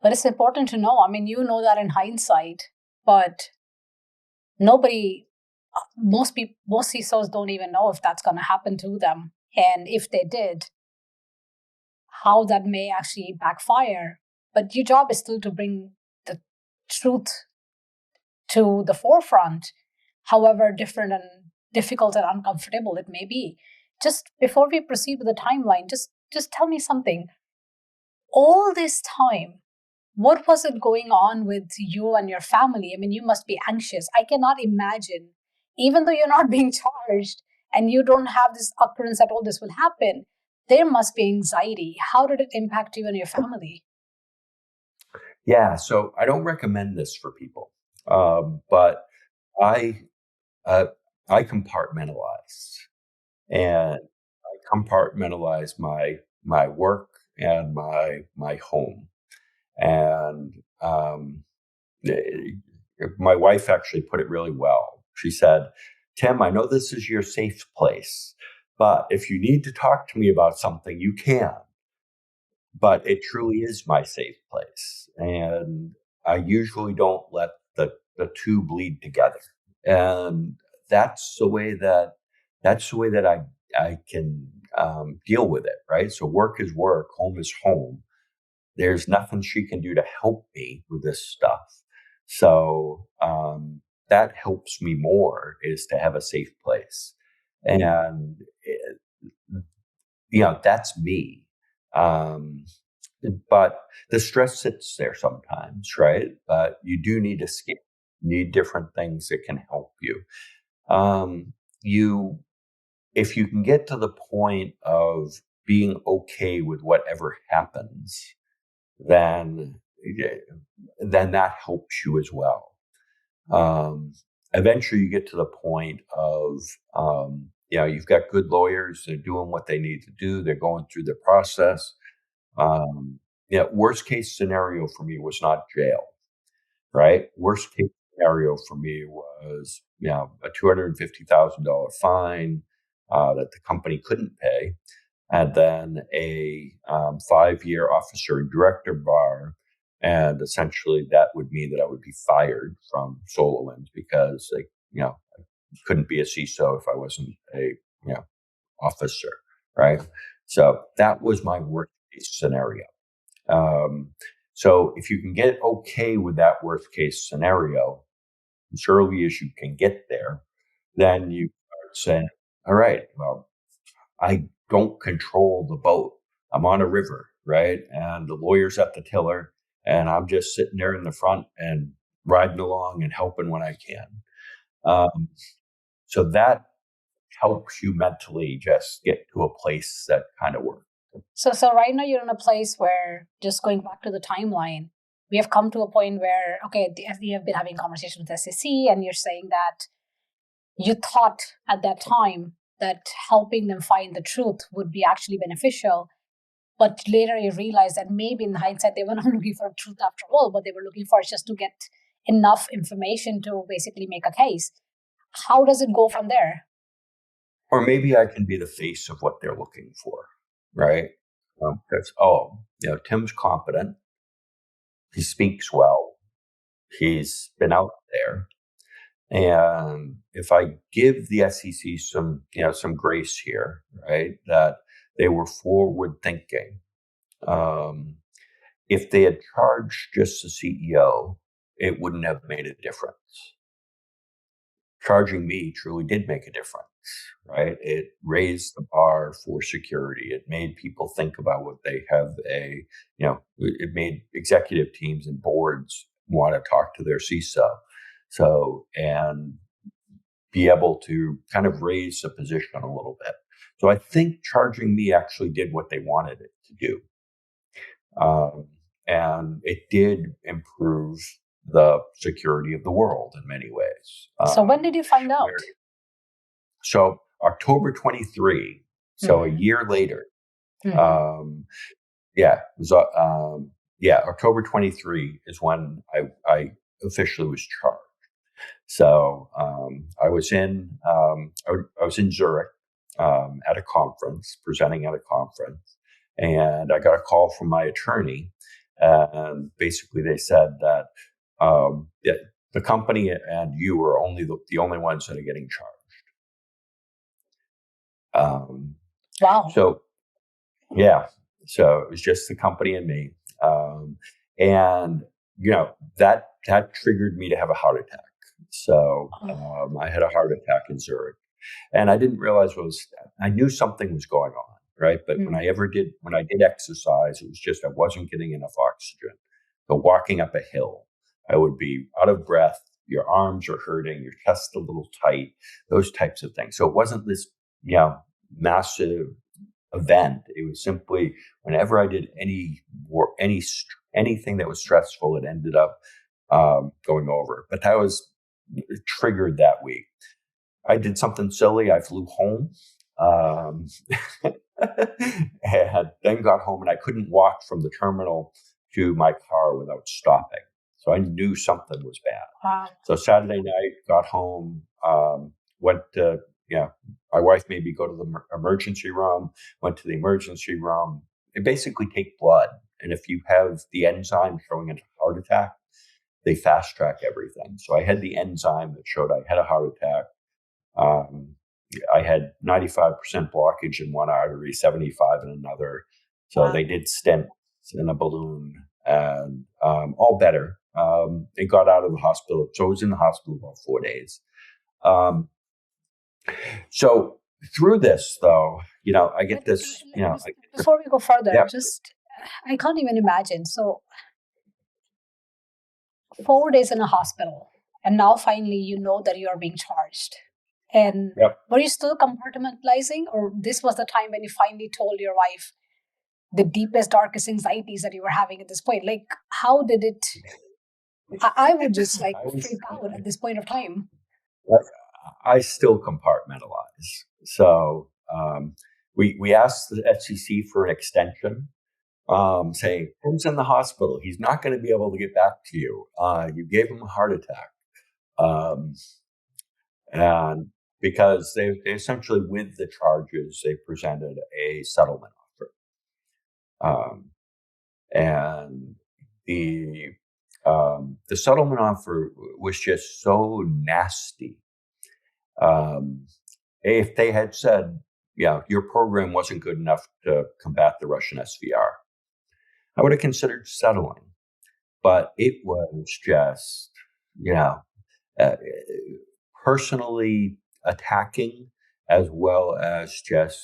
But it's important to know. I mean, you know that in hindsight, but most CISOs don't even know if that's going to happen to them. And if they did, how that may actually backfire. But your job is still to bring the truth to the forefront, however different and difficult and uncomfortable it may be. Just before we proceed with the timeline, just tell me something. All this time, what was it going on with you and your family? I mean, you must be anxious. I cannot imagine, even though you're not being charged and you don't have this occurrence that all this will happen, there must be anxiety. How did it impact you and your family? Yeah, so I don't recommend this for people, but I compartmentalize, and I compartmentalize my work and my home. And my wife actually put it really well. She said, "Tim, I know this is your safe place, but if you need to talk to me about something, you can. But it truly is my safe place. And I usually don't let the two bleed together. And that's the way that I can deal with it, right? So work is work, home is home. There's nothing she can do to help me with this stuff. So that helps me more, is to have a safe place. And, that's me. But the stress sits there sometimes, right? But you do need escape. You need different things that can help you. If you can get to the point of being okay with whatever happens, then that helps you as well. eventually you get to the point of, you've got good lawyers. They're doing what they need to do. They're going through the process. Worst case scenario for me was not jail, right? Worst case scenario for me was, a $250,000 fine that the company couldn't pay, and then a 5-year officer and director bar. And essentially that would mean that I would be fired from SolarWinds because I couldn't be a CISO if I wasn't a, officer, right? So that was my worst case scenario. So if you can get okay with that worst case scenario, as early as you can get there, then you start saying, all right, well, I don't control the boat. I'm on a river, right? And the lawyer's at the tiller, and I'm just sitting there in the front and riding along and helping when I can. So that helps you mentally just get to a place that kind of works. So right now you're in a place where, just going back to the timeline, we have come to a point where, okay, we have been having conversations with SEC, and you're saying that you thought at that time that helping them find the truth would be actually beneficial. But later you realize that maybe in hindsight, they were not looking for truth after all. What they were looking for is just to get enough information to basically make a case. How does it go from there? Or maybe I can be the face of what they're looking for, right? Because, Tim's competent. He speaks well. He's been out there. And if I give the SEC some grace here, right, that they were forward thinking. If they had charged just the CEO, it wouldn't have made a difference. Charging me truly did make a difference, right? It raised the bar for security. It made people think about what they have it made executive teams and boards want to talk to their CISO. So, and be able to kind of raise the position a little bit. So I think charging me actually did what they wanted it to do. And it did improve the security of the world in many ways. So when did you find out? So October 23, so a year later. October 23 is when I officially was charged. So I was in Zurich at a conference, presenting at a conference, and I got a call from my attorney, and basically they said that the company and you are the only ones that are getting charged. Wow. So it was just the company and me, and that triggered me to have a heart attack. So I had a heart attack in Zurich, and I didn't realize I knew something was going on, right? But when I did exercise, it was just I wasn't getting enough oxygen. So walking up a hill, I would be out of breath. Your arms are hurting, your chest a little tight, those types of things. So it wasn't this, massive event. It was simply whenever I did anything that was stressful, it ended up going over. But that was triggered that week. I did something silly. I flew home and then got home, and I couldn't walk from the terminal to my car without stopping. So I knew something was bad. Wow. So Saturday night, got home, went to, my wife made me go to the emergency room, went to the emergency room. They basically take blood. And if you have the enzyme showing a heart attack, they fast track everything. So I had the enzyme that showed I had a heart attack. I had 95% blockage in one artery, 75 in another. So They did stents in a balloon, and all better. It got out of the hospital. So I was in the hospital about 4 days. So through this, though, I get this, Before we go further, I can't even imagine. So 4 days in a hospital, and now finally you know that you are being charged. And were you still compartmentalizing, or this was the time when you finally told your wife the deepest, darkest anxieties that you were having at this point? Like, how did it? I would just freak out at this point of time. I still compartmentalize. So we asked the SEC for an extension, saying, Tim's in the hospital. He's not going to be able to get back to you. You gave him a heart attack. And because they essentially, with the charges, they presented a settlement offer. And the settlement offer was just so nasty. If they had said, yeah, your program wasn't good enough to combat the Russian SVR, I would have considered settling. But it was just, personally attacking, as well as just,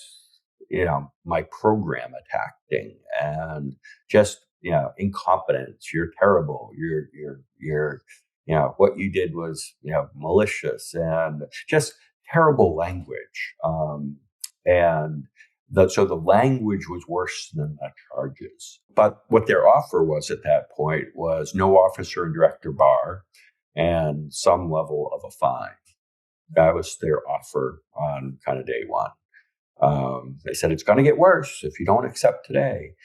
my program attacking, and just, incompetence. You're terrible. You're, what you did was, malicious, and just terrible language. So the language was worse than the charges. But what their offer was at that point was no officer and director bar and some level of a fine. That was their offer on kind of day one. They said, it's going to get worse if you don't accept today.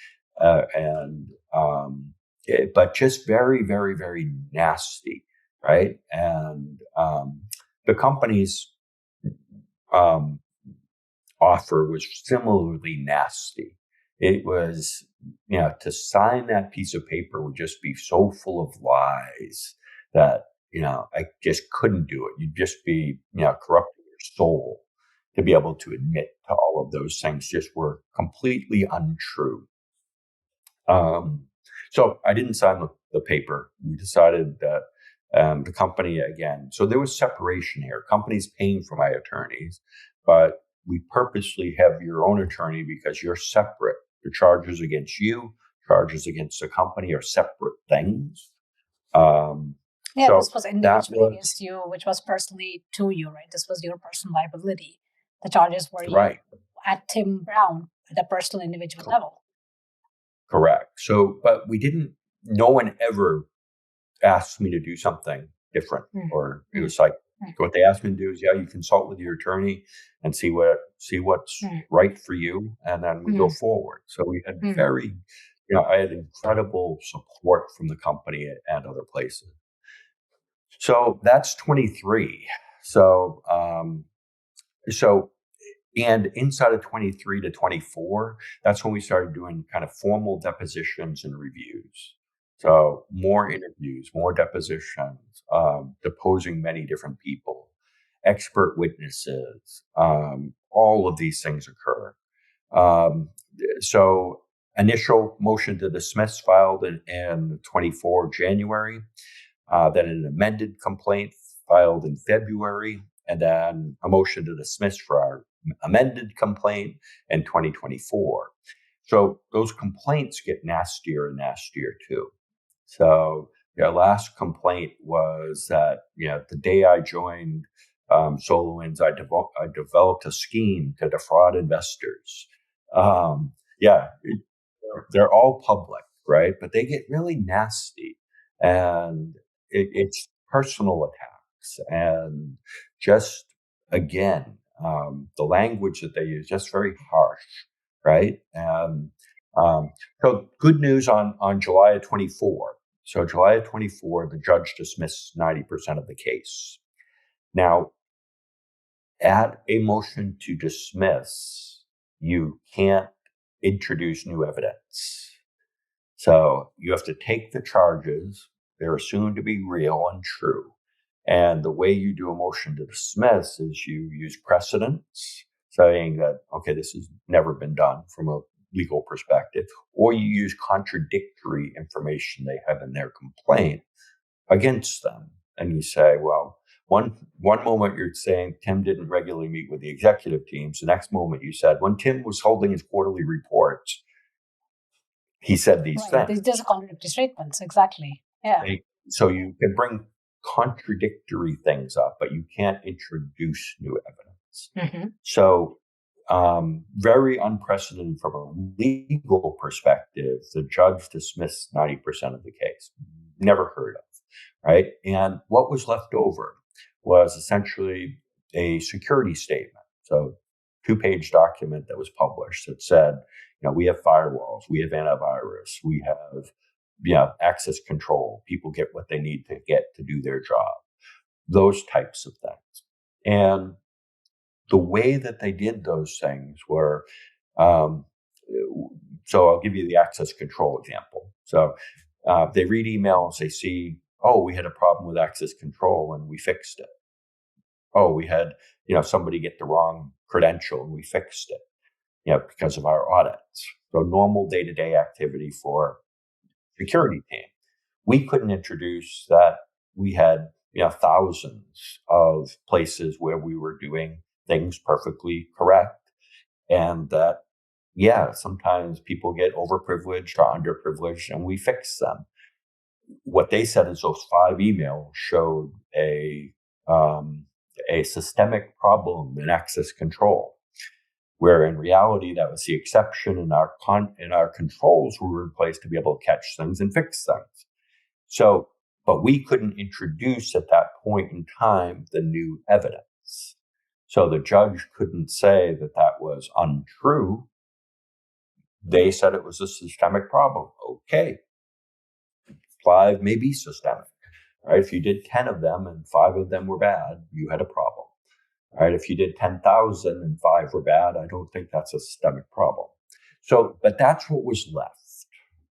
But just very, very, very nasty, right? And the company's offer was similarly nasty. It was, to sign that piece of paper would just be so full of lies that, I just couldn't do it. You'd just be, corrupting your soul to be able to admit to all of those things just were completely untrue. So I didn't sign the paper. We decided that the company, again, so there was separation here. Companies paying for my attorneys, but we purposely have your own attorney because you're separate. The charges against you, charges against the company are separate things. So this was individually against you, which was personally to you, right? This was your personal liability. The charges were right at timbrown at a personal individual level. Correct. So, but no one ever asked me to do something different, or it was like, what they asked me to do is, you consult with your attorney and see what's right for you, and then we go forward. So we had very, I had incredible support from the company and other places. So that's 23. So and inside of 23 to 24, that's when we started doing kind of formal depositions and reviews. So more interviews, more depositions, deposing many different people, expert witnesses, all of these things occur. So initial motion to dismiss filed in 24 January, then an amended complaint filed in February, and then a motion to dismiss for our amended complaint in 2024. So those complaints get nastier and nastier too. So the last complaint was that, the day I joined SolarWinds, I developed a scheme to defraud investors. They're all public, right? But they get really nasty, and it's personal attacks, and just, again, the language that they use, just very harsh, right? And so good news on July of 24. So July of 24, the judge dismissed 90% of the case. Now, at a motion to dismiss, you can't introduce new evidence. So you have to take the charges. They're assumed to be real and true. And the way you do a motion to dismiss is you use precedents, saying that, okay, this has never been done from a legal perspective, or you use contradictory information they have in their complaint against them. And you say, well, one moment you're saying Tim didn't regularly meet with the executive teams. The next moment you said, when Tim was holding his quarterly reports, he said these things. These are contradictory statements, exactly. Yeah. So you can bring contradictory things up, but you can't introduce new evidence. So very unprecedented from a legal perspective. The judge dismissed 90% of the case. Never heard of, right? And what was left over was essentially a security statement. So 2-page document that was published that said, we have firewalls, we have antivirus, we have, access control. People get what they need to get to do their job. Those types of things. And the way that they did those things were, so I'll give you the access control example. So they read emails, they see, oh, we had a problem with access control and we fixed it. Oh, we had, somebody get the wrong credential and we fixed it, because of our audits. So normal day-to-day activity for security team. We couldn't introduce that we had, thousands of places where we were doing things perfectly correct. And that, sometimes people get overprivileged or underprivileged and we fix them. What they said is those 5 emails showed a systemic problem in access control, where in reality that was the exception, and our controls were in place to be able to catch things and fix things. So, but we couldn't introduce at that point in time the new evidence. So the judge couldn't say that that was untrue. They said it was a systemic problem. Okay, 5 may be systemic, right? If you did 10 of them and 5 of them were bad, you had a problem. Right? If you did 10,000 and 5 were bad, I don't think that's a systemic problem. So, but that's what was left.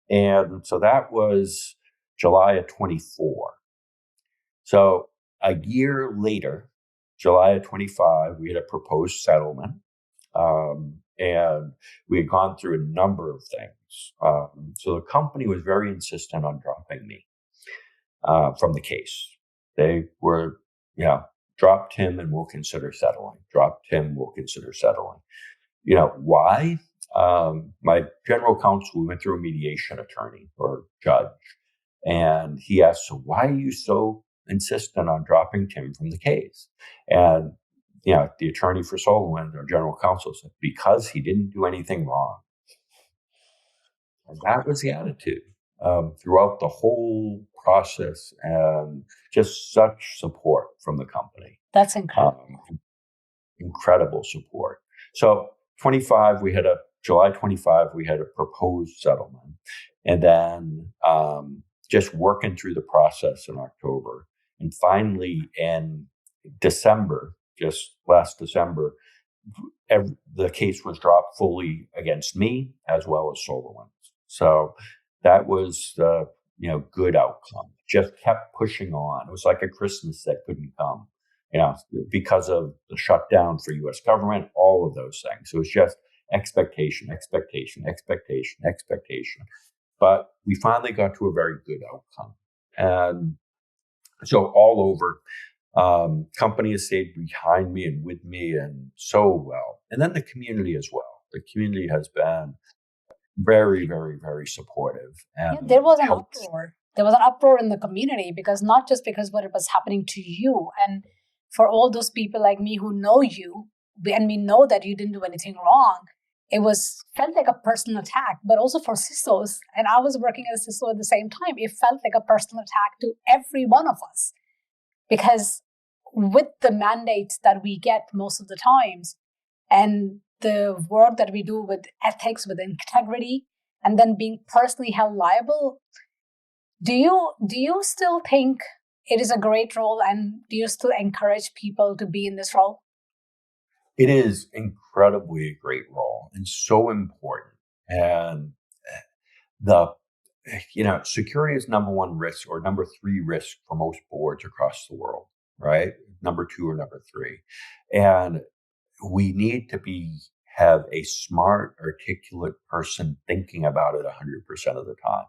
And so that was July of 24. So a year later, July of 25, we had a proposed settlement. And we had gone through a number of things. So the company was very insistent on dropping me from the case. They were, dropped him and we'll consider settling. Dropped him, we'll consider settling. Why? My general counsel, we went through a mediation attorney or judge, and he asked, so why are you so insistent on dropping Tim from the case? And, the attorney for SolarWinds, our general counsel, said, because he didn't do anything wrong. And that was the attitude throughout the whole process, and just such support from the company. That's incredible. Incredible support. So July 25, we had a proposed settlement. And then just working through the process in October. And finally in December, just last December, the case was dropped fully against me as well as SolarWinds. So that was the good outcome. Just kept pushing on. It was like a Christmas that couldn't come, because of the shutdown for U.S. government, all of those things. So it was just expectation. But we finally got to a very good outcome. And so all over, company has stayed behind me and with me and so well. And then the community as well. The community has been very, very, very supportive. And there was an uproar. There was an uproar in the community, because not just because what it was happening to you, and for all those people like me who know you, and we know that you didn't do anything wrong, it felt like a personal attack. But also for CISOs, and I was working as a CISO at the same time, it felt like a personal attack to every one of us, because with the mandates that we get most of the times, and the work that we do with ethics, with integrity, and then being personally held liable, do you still think it is a great role, and do you still encourage people to be in this role? It is incredibly a great role and so important. And security is number 1 risk, or number 3 risk for most boards across the world, right? Number 2 or number 3. And we need to have a smart, articulate person thinking about it 100% of the time,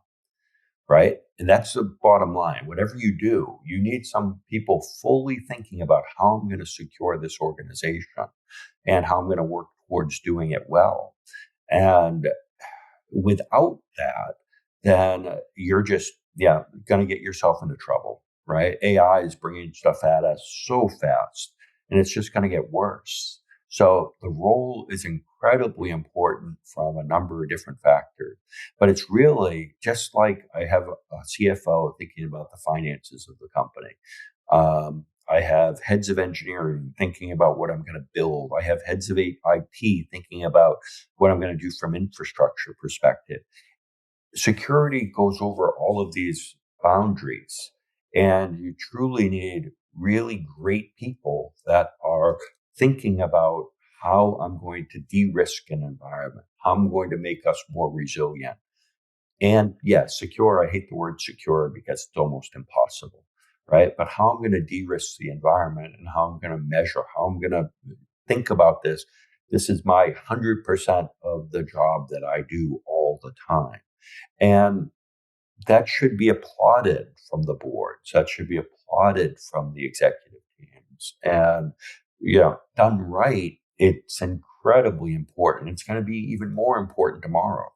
right? And that's the bottom line. Whatever you do, you need some people fully thinking about how I'm going to secure this organization and how I'm going to work towards doing it well. And without that, then you're just, going to get yourself into trouble, right? AI is bringing stuff at us so fast, and it's just going to get worse. So the role is incredibly important from a number of different factors, but it's really just like I have a CFO thinking about the finances of the company. I have heads of engineering thinking about what I'm going to build. I have heads of IT thinking about what I'm going to do from infrastructure perspective. Security goes over all of these boundaries, and you truly need really great people that are thinking about how I'm going to de-risk an environment, how I'm going to make us more resilient. And yes, secure, I hate the word secure because it's almost impossible, right? But how I'm going to de-risk the environment and how I'm going to measure, how I'm going to think about this. This is my 100% of the job that I do all the time. And that should be applauded from the boards. That should be applauded from the executive teams. And, done right, it's incredibly important. It's going to be even more important tomorrow.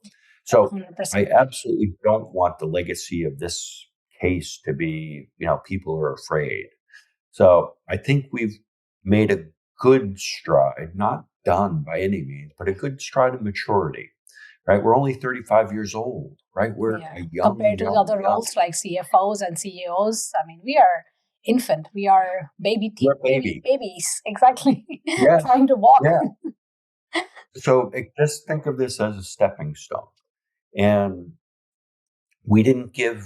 So 100%. I absolutely don't want the legacy of this case to be, people are afraid. So I think we've made a good stride, not done by any means, but a good stride of maturity. Right, we're only 35 years old. Right, we're a young, compared to the other roles like CFOs and CEOs. I mean, we are infant. We are babies. Exactly. Yeah, trying to walk. Yeah. So just think of this as a stepping stone. And we didn't give,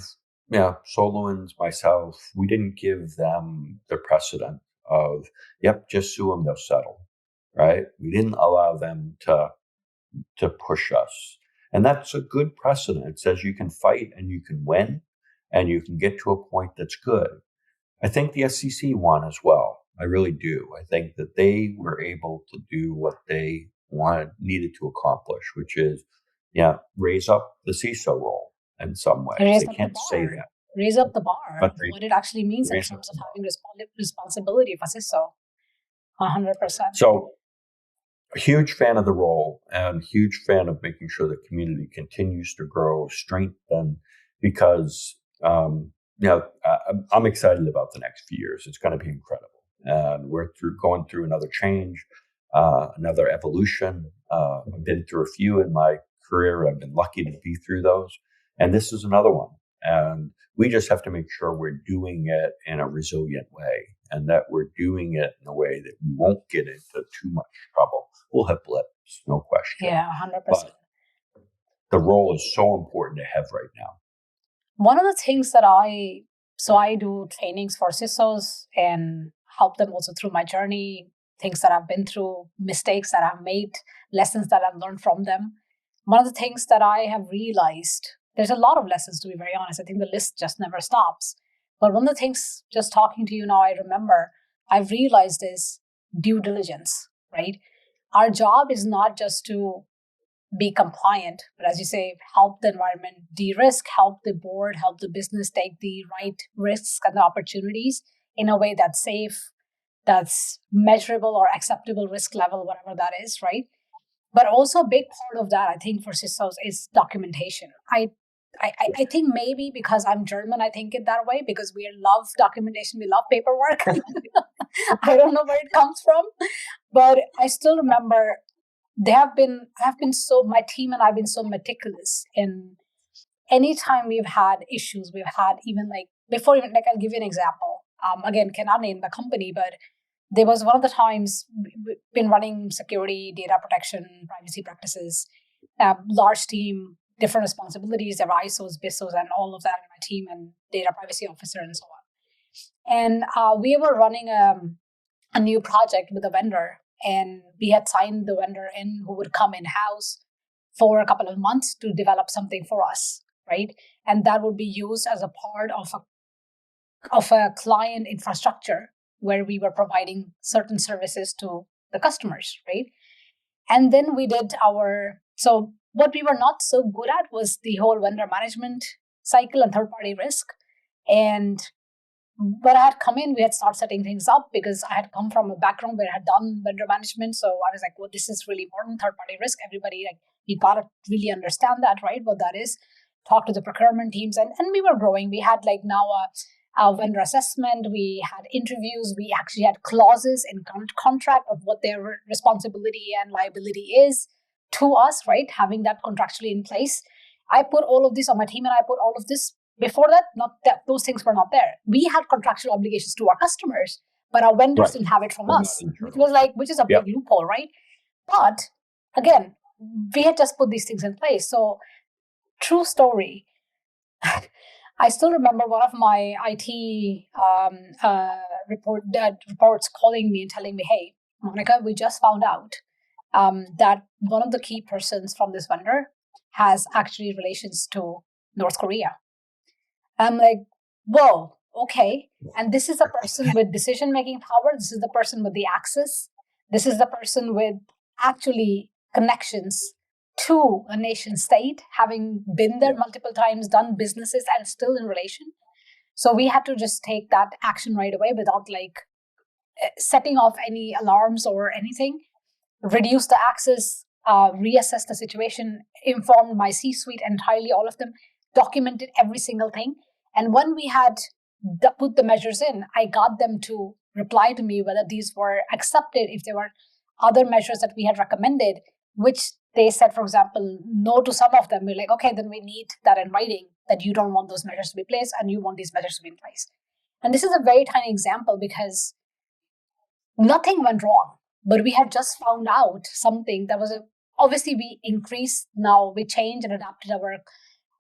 SolarWinds, myself, we didn't give them the precedent of, yep, just sue them, they'll settle. Right, we didn't allow them to push us. And that's a good precedent. It says you can fight and you can win and you can get to a point that's good. I think the SEC won as well. I really do. I think that they were able to do what they needed to accomplish, which is, raise up the CISO role in some ways. They can't say that. Raise up the bar, but what it actually means in terms of having responsibility for CISO. 100%. So, a huge fan of the role and huge fan of making sure the community continues to grow, strengthen, because, I'm excited about the next few years. It's going to be incredible. And we're going through another change, another evolution. I've been through a few in my career. I've been lucky to be through those. And this is another one. And we just have to make sure we're doing it in a resilient way and that we're doing it in a way that we won't get into too much trouble. We'll have blips, no question. Yeah, 100%. But the role is so important to have right now. One of the things that I do trainings for CISOs and help them also through my journey, things that I've been through, mistakes that I've made, lessons that I've learned from them. One of the things that I have realized, there's a lot of lessons, to be very honest. I think the list just never stops. But one of the things, just talking to you now, I remember, I've realized is due diligence, right? Our job is not just to be compliant, but as you say, help the environment de-risk, help the board, help the business take the right risks and the opportunities in a way that's safe, that's measurable or acceptable risk level, whatever that is, right? But also a big part of that, I think, for CISOs is documentation. I think maybe because I'm German, I think it that way, because we love documentation, we love paperwork. I don't know where it comes from, but I still remember my team and I've been so meticulous in anytime we've had issues, we've had even I'll give you an example. Again, cannot name the company, but there was one of the times we've been running security, data protection, privacy practices, large team, different responsibilities. There are ISOs, BISOs, and all of that in my team, and data privacy officer and so on. And we were running a new project with a vendor, and we had signed the vendor in who would come in-house for a couple of months to develop something for us, right? And that would be used as a part of a client infrastructure where we were providing certain services to the customers, right? And then we did so what we were not so good at was the whole vendor management cycle and third-party risk. And when I had come in, we had started setting things up because I had come from a background where I had done vendor management. So I was like, well, this is really important, third-party risk. Everybody, you got to really understand that, right? What that is. Talk to the procurement teams. And we were growing. We had now a vendor assessment. We had interviews. We actually had clauses in contract of what their responsibility and liability is to us, right? Having that contractually in place. I put all of this on my team, and I put all of this. Before that, not that those things were not there. We had contractual obligations to our customers, but our vendors Right. didn't have it from But not us, internal. which is a Yep. big loophole, right? But again, we had just put these things in place. So true story. I still remember one of my IT reports calling me and telling me, "Hey, Monica, we just found out that one of the key persons from this vendor has actually relations to North Korea." I'm like, "Whoa, okay." And this is the person with decision-making power. This is the person with the access. This is the person with actually connections to a nation state, having been there multiple times, done businesses, and still in relation. So we had to just take that action right away without setting off any alarms or anything, reduce the access, reassess the situation, informed my C-suite entirely, all of them, documented every single thing. And when we had put the measures in, I got them to reply to me whether these were accepted, if there were other measures that we had recommended, which they said, for example, no to some of them. We're like, okay, then we need that in writing, that you don't want those measures to be placed and you want these measures to be in place. And this is a very tiny example because nothing went wrong, but we had just found out something that was obviously we increased now, we changed and adapted our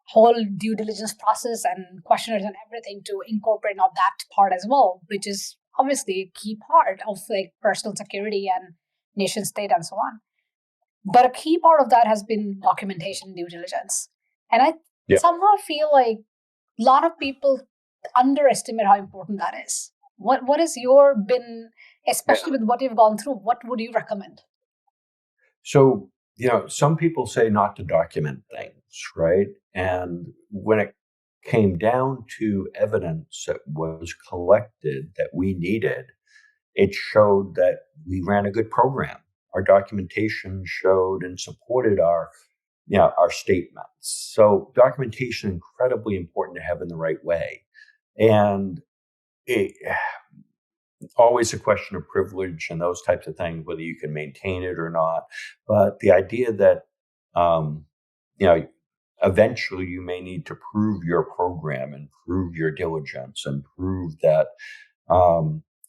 whole due diligence process and questionnaires and everything to incorporate now that part as well, which is obviously a key part of personal security and nation state and so on. But a key part of that has been documentation and due diligence. And I somehow feel like a lot of people underestimate how important that is. What has your been, especially with what you've gone through, what would you recommend? So, some people say not to document things, right? And when it came down to evidence that was collected that we needed, it showed that we ran a good program. Our documentation showed and supported our statements. So documentation incredibly important to have in the right way. And always a question of privilege and those types of things, whether you can maintain it or not. But the idea that, eventually you may need to prove your program and prove your diligence and prove that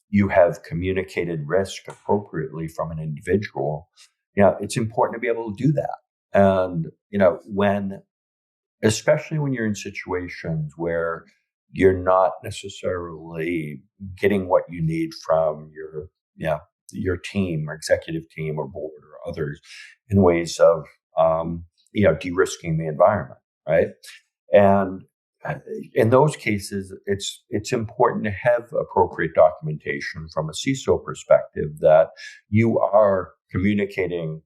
you have communicated risk appropriately from an individual. It's important to be able to do that. And, especially when you're in situations where you're not necessarily getting what you need from your team or executive team or board or others in ways of, de-risking the environment, right? And in those cases, it's important to have appropriate documentation from a CISO perspective that you are communicating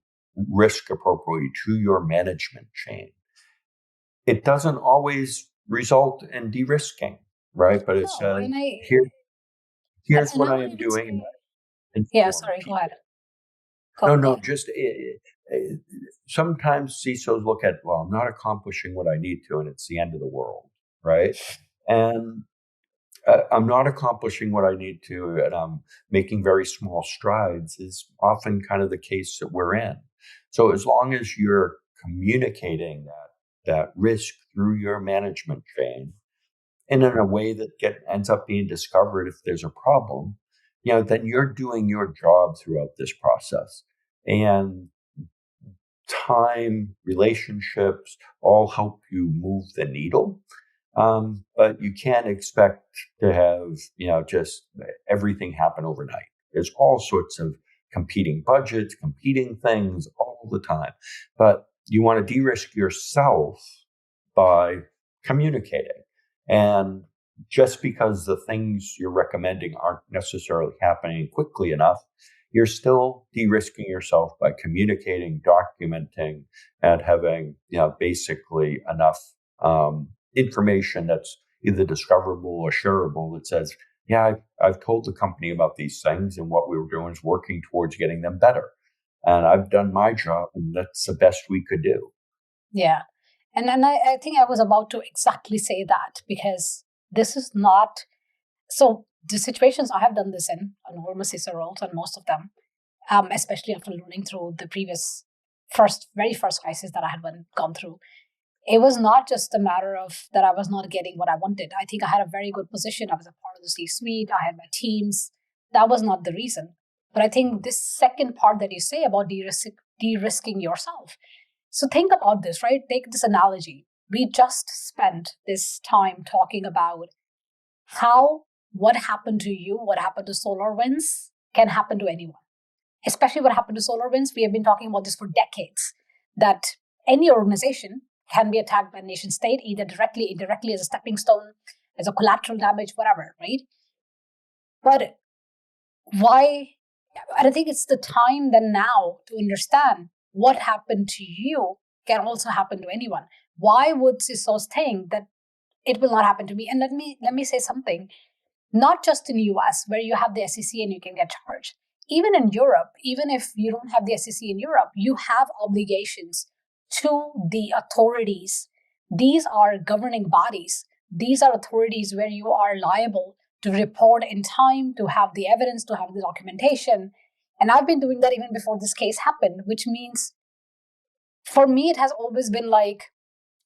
risk appropriately to your management chain. It doesn't always result in de-risking, right? But it says, here's what I am doing. Sorry, go ahead. Just sometimes CISOs look at, well, I'm not accomplishing what I need to, and it's the end of the world, right? And I'm not accomplishing what I need to, and I'm making very small strides is often kind of the case that we're in. So as long as you're communicating that risk through your management chain and in a way that ends up being discovered if there's a problem, then you're doing your job throughout this process. And time, relationships all help you move the needle. But you can't expect to have, just everything happen overnight. There's all sorts of competing budgets, competing things all the time. But you want to de-risk yourself by communicating. And just because the things you're recommending aren't necessarily happening quickly enough, you're still de-risking yourself by communicating, documenting, and having, basically enough information that's either discoverable or shareable that says, I've told the company about these things, and what we were doing is working towards getting them better. And I've done my job, and that's the best we could do. Yeah. And then I think I was about to exactly say that, because this is not, so the situations I have done this in enormous CISO roles, and most of them, especially after learning through the very first crisis that I had gone through, it was not just a matter of that I was not getting what I wanted. I think I had a very good position. I was a part of the C-suite. I had my teams. that was not the reason. But I think this second part that you say about de-risking yourself. So think about this, right? Take this analogy. We just spent this time talking about how what happened to you, what happened to SolarWinds can happen to anyone. Especially what happened to SolarWinds. We have been talking about this for decades, that any organization can be attacked by a nation state, either directly, indirectly, as a stepping stone, as a collateral damage, whatever, right? But why? I think it's the time then now to understand what happened to you can also happen to anyone. Why would CISOs think that it will not happen to me? And let me say something. Not just in US, where you have the SEC and you can get charged. Even in Europe, even if you don't have the SEC in Europe, you have obligations to the authorities. These are governing bodies. These are authorities where you are liable to report in time, to have the evidence, to have the documentation. And I've been doing that even before this case happened, which means for me, it has always been like,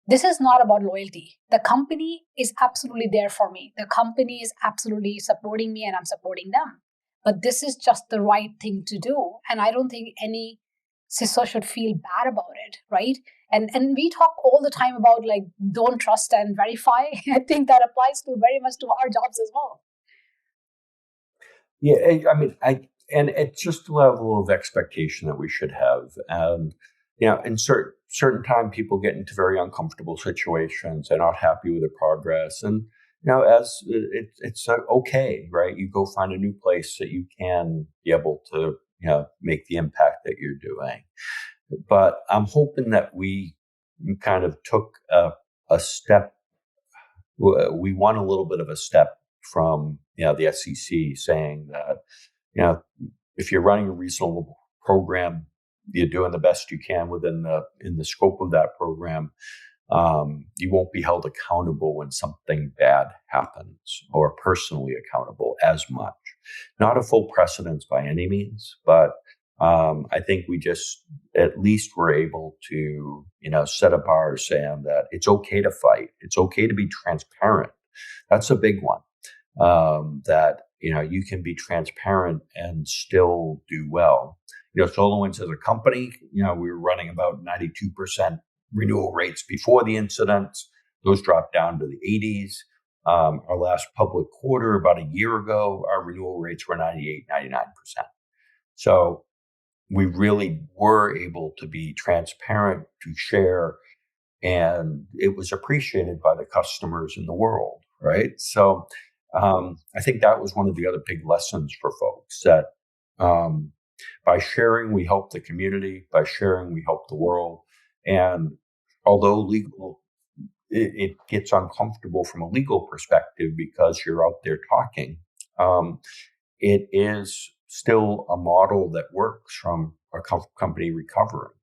this is not about loyalty. The company is absolutely there for me. The company is absolutely supporting me and I'm supporting them. But this is just the right thing to do. And I don't think any CISO should feel bad about it, right? And we talk all the time about like, don't trust and verify. I think that applies to very much to our jobs as well. Yeah, I mean, and it's just the level of expectation that we should have. And in certain time, people get into very uncomfortable situations. They're not happy with the progress, and as it's okay, right? You go find a new place that you can be able to make the impact that you're doing. But I'm hoping that we kind of took a step. We won a little bit of a step from the SEC saying that if you're running a reasonable program, you're doing the best you can within the scope of that program. You won't be held accountable when something bad happens, or personally accountable as much. Not a full precedence by any means, but I think we just at least were able to set a bar saying that it's okay to fight. It's okay to be transparent. That's a big one. That you can be transparent and still do well. SolarWinds as a company, we were running about 92% renewal rates before the incident. Those dropped down to the 80s. Our last public quarter, about a year ago, our renewal rates were 98, 99%. So we really were able to be transparent, to share, and it was appreciated by the customers in the world, right? So I think that was one of the other big lessons for folks, that by sharing, we help the community. By sharing, we help the world. And although legal, it gets uncomfortable from a legal perspective because you're out there talking, it is still a model that works from a company recovering.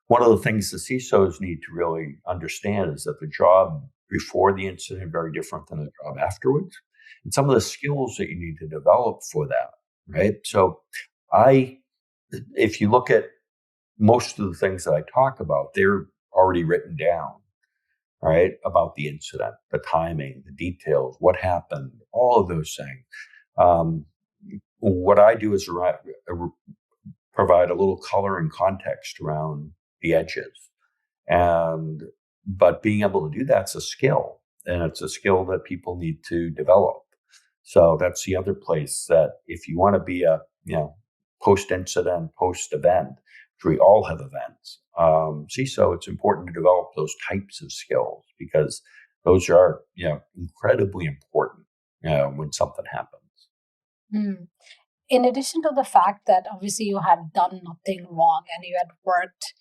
One of the things the CISOs need to really understand is that the job before the incident is very different than the job afterwards. And some of the skills that you need to develop for that, right? So if you look at most of the things that I talk about, they're already written down, right? About the incident, the timing, the details, what happened, all of those things. What I do is provide a little color and context around the edges. But being able to do that's a skill, and it's a skill that people need to develop. So that's the other place that if you want to be a post-incident, post-event, which we all have events, CISO, it's important to develop those types of skills, because those are incredibly important when something happens. In addition to the fact that obviously you had done nothing wrong and you had worked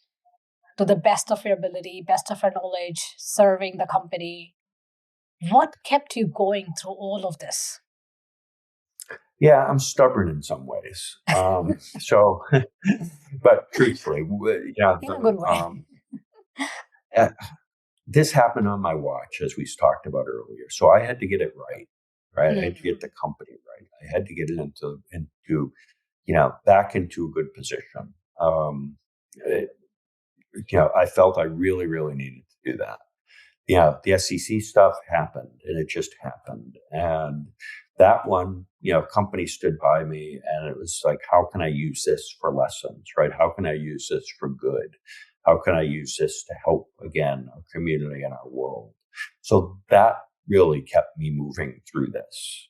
to the best of your ability, best of your knowledge, serving the company, what kept you going through all of this? Yeah, I'm stubborn in some ways. But truthfully, in a good way. This happened on my watch, as we talked about earlier. So I had to get it right. Right, I had to get the company right. I had to get it into back into a good position. I felt I really, really needed to do that. The SEC stuff happened, and it just happened. And that one, company stood by me, and it was like, how can I use this for lessons, right? How can I use this for good? How can I use this to help, again, our community and our world? So that really kept me moving through this.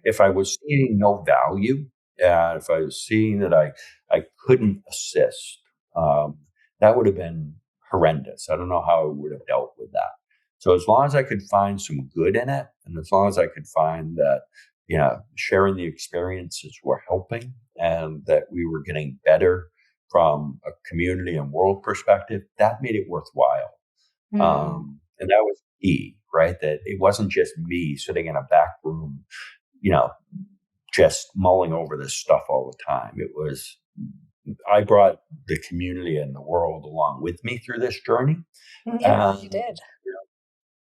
If I was seeing no value, if I was seeing that I couldn't assist, that would have been horrendous. I don't know how I would have dealt with that. So as long as I could find some good in it, and as long as I could find that, sharing the experiences were helping, and that we were getting better from a community and world perspective, that made it worthwhile. And that was key, right? That it wasn't just me sitting in a back room, just mulling over this stuff all the time. It was, I brought the community and the world along with me through this journey. Yeah, you did.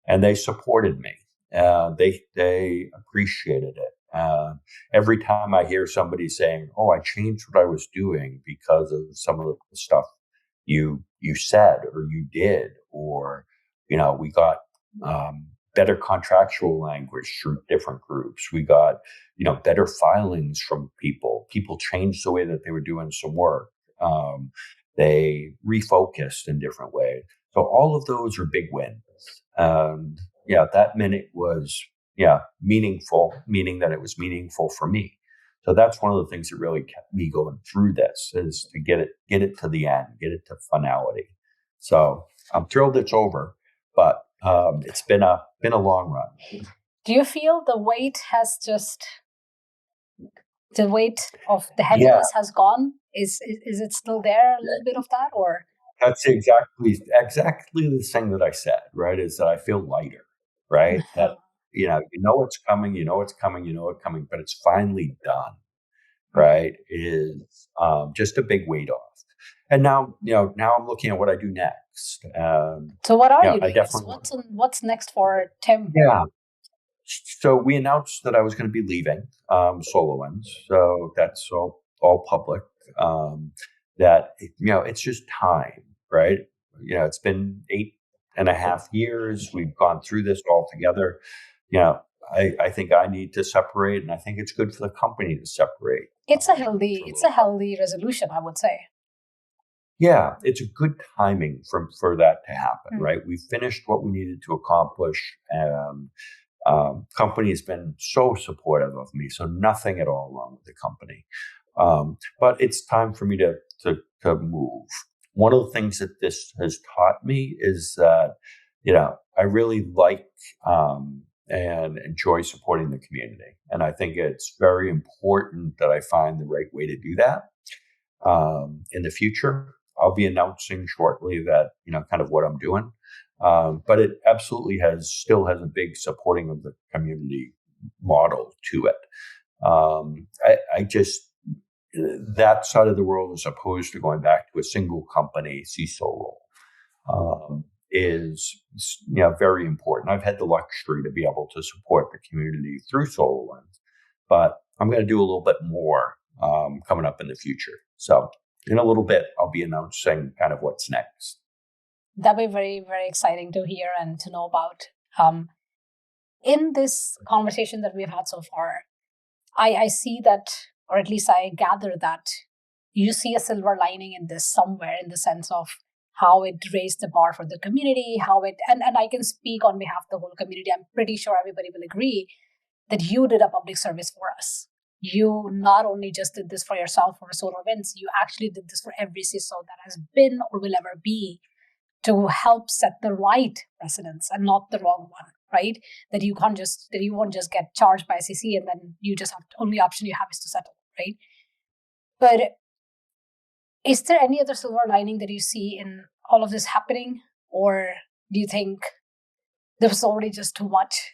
And they supported me. They appreciated it. Every time I hear somebody saying, "Oh, I changed what I was doing because of some of the stuff you said or you did," or we got better contractual language through different groups. We got better filings from people. People changed the way that they were doing some work. They refocused in different ways. So all of those are big wins. That minute was meaningful, meaning that it was meaningful for me. So that's one of the things that really kept me going through this, is to get it to the end, get it to finality. So I'm thrilled it's over, but it's been a long run. Do you feel the weight of the heaviness has gone? Is it still there, a little bit of that, or? That's exactly the thing that I said, right? Is that I feel lighter, right? That it's coming, it's coming, but it's finally done, right? Is just a big weight off. And now I'm looking at what I do next. So what are you doing? What's next for Tim? Yeah. So we announced that I was going to be leaving SolarWinds. So that's all public. That it's just time, right? It's been 8.5 years. We've gone through this all together. I think I need to separate, and I think it's good for the company to separate. It's a healthy resolution, I would say. Yeah, it's a good timing for that to happen, right? We finished what we needed to accomplish, and company has been so supportive of me. So nothing at all wrong with the company. But it's time for me to move. One of the things that this has taught me is that, I really like and enjoy supporting the community. And I think it's very important that I find the right way to do that. In the future, I'll be announcing shortly that, kind of what I'm doing. But it absolutely still has a big supporting of the community model to it. I just, that side of the world, as opposed to going back to a single company CISO role, is very important. I've had the luxury to be able to support the community through SolarWinds, but I'm going to do a little bit more coming up in the future. So in a little bit, I'll be announcing kind of what's next. That'd be very, very exciting to hear and to know about. In this conversation that we've had so far, I see that, or at least I gather that you see a silver lining in this somewhere, in the sense of how it raised the bar for the community, and I can speak on behalf of the whole community. I'm pretty sure everybody will agree that you did a public service for us. You not only just did this for yourself or SolarWinds, you actually did this for every CISO that has been or will ever be, to help set the right precedence and not the wrong one, right? That you won't just get charged by SEC and then you just have, only option you have is to settle, right? But is there any other silver lining that you see in all of this happening? Or do you think there was already just too much?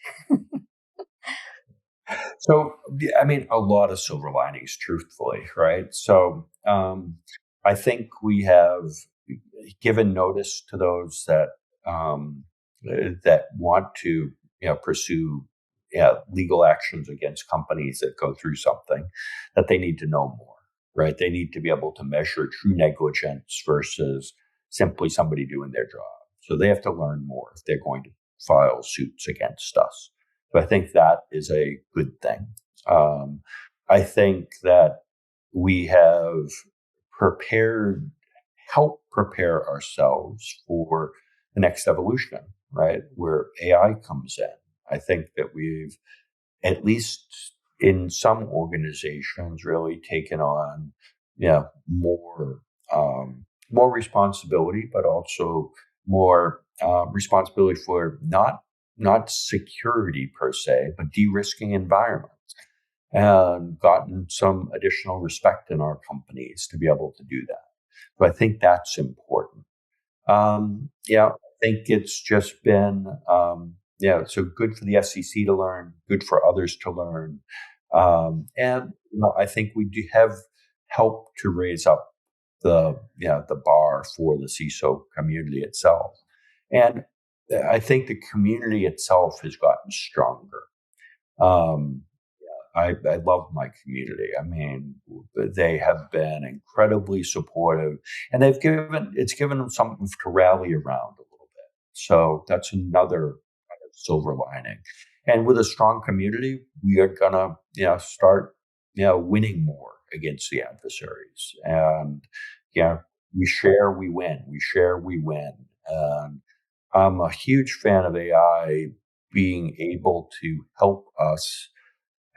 So, I mean, a lot of silver linings, truthfully, right? So I think we have given notice to those that want to pursue legal actions against companies that go through something, that they need to know more, right? They need to be able to measure true negligence versus simply somebody doing their job. So they have to learn more if they're going to file suits against us. So I think that is a good thing. I think that we have helped prepare ourselves for the next evolution, right? Where AI comes in. I think that we've, at least in some organizations, really taken on, more responsibility, but also more responsibility for not security per se, but de-risking environments, and gotten some additional respect in our companies to be able to do that. So I think that's important. I think it's just been, so good for the SEC to learn, good for others to learn. And I think we do have helped to raise up the bar for the CISO community itself. And I think the community itself has gotten stronger. I love my community. I mean, they have been incredibly supportive, and it's given them something to rally around a little bit. So that's another kind of silver lining. And with a strong community, we are gonna, start, winning more against the adversaries. And we share, we win. We share, we win. And I'm a huge fan of AI being able to help us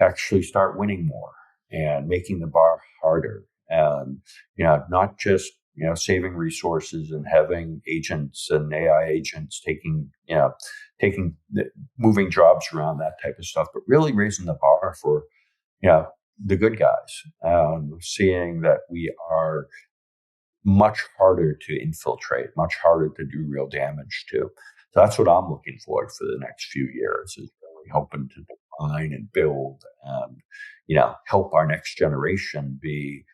actually start winning more and making the bar harder, and not just saving resources and having agents and AI agents taking moving jobs around, that type of stuff, but really raising the bar for the good guys, seeing that we are much harder to infiltrate, much harder to do real damage to. So that's what I'm looking for the next few years, is really hoping to define and build and, help our next generation be,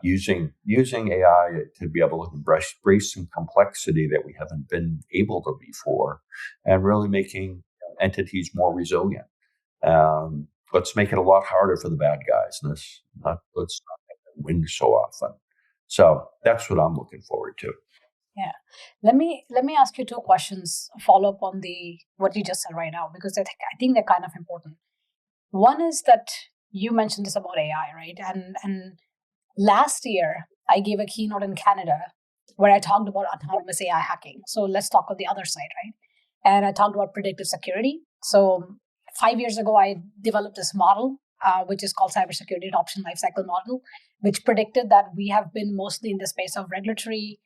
using AI to be able to embrace some complexity that we haven't been able to before, and really making entities more resilient. Let's make it a lot harder for the bad guys. And let's not make them win so often. So that's what I'm looking forward to. Yeah. Let me ask you two questions, follow up on what you just said right now, because I think they're kind of important. One is that you mentioned this about AI, right? And last year I gave a keynote in Canada where I talked about autonomous AI hacking. So let's talk on the other side, right? And I talked about predictive security. So 5 years ago, I developed this model, which is called cybersecurity adoption lifecycle model, which predicted that we have been mostly in the space of regulatory,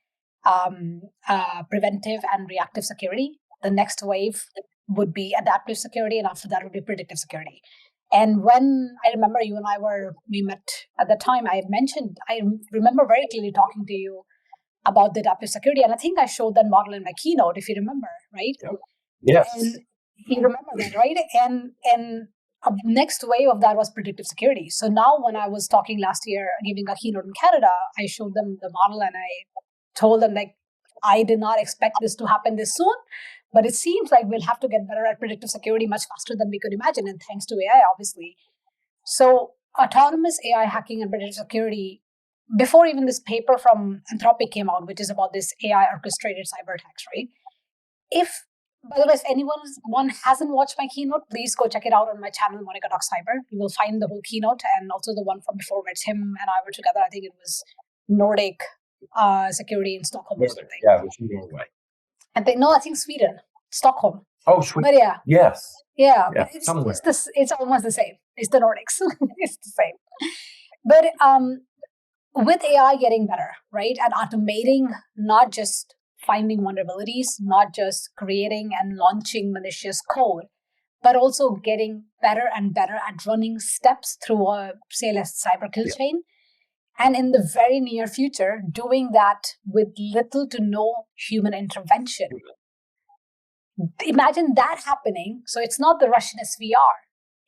preventive and reactive security. The next wave would be adaptive security, and after that would be predictive security. And when I remember you and we met at the time, I remember very clearly talking to you about the adaptive security, and I think I showed that model in my keynote, if you remember, right? Yep. Yes. And you remember that, right? And next wave of that was predictive security. So now when I was talking last year, giving a keynote in Canada, I showed them the model and I told them, like, I did not expect this to happen this soon, but it seems like we'll have to get better at predictive security much faster than we could imagine, and thanks to AI, obviously. So autonomous AI hacking and predictive security, before even this paper from Anthropic came out, which is about this AI orchestrated cyber attacks, right? By the way, if anyone hasn't watched my keynote, please go check it out on my channel, Monica Talks Cyber. You will find the whole keynote and also the one from before, where Tim and I were together. I think it was Nordic security in Stockholm or something. Yeah, it was Norway. I think Sweden, Stockholm. Oh, Sweden. But yeah. Yes. Yeah, but it's almost the same. It's the Nordics. It's the same. But with AI getting better, right, and automating, not just finding vulnerabilities, not just creating and launching malicious code, but also getting better and better at running steps through a, say, a cyber kill chain. And in the very near future, doing that with little to no human intervention. Imagine that happening. So it's not the Russian SVR.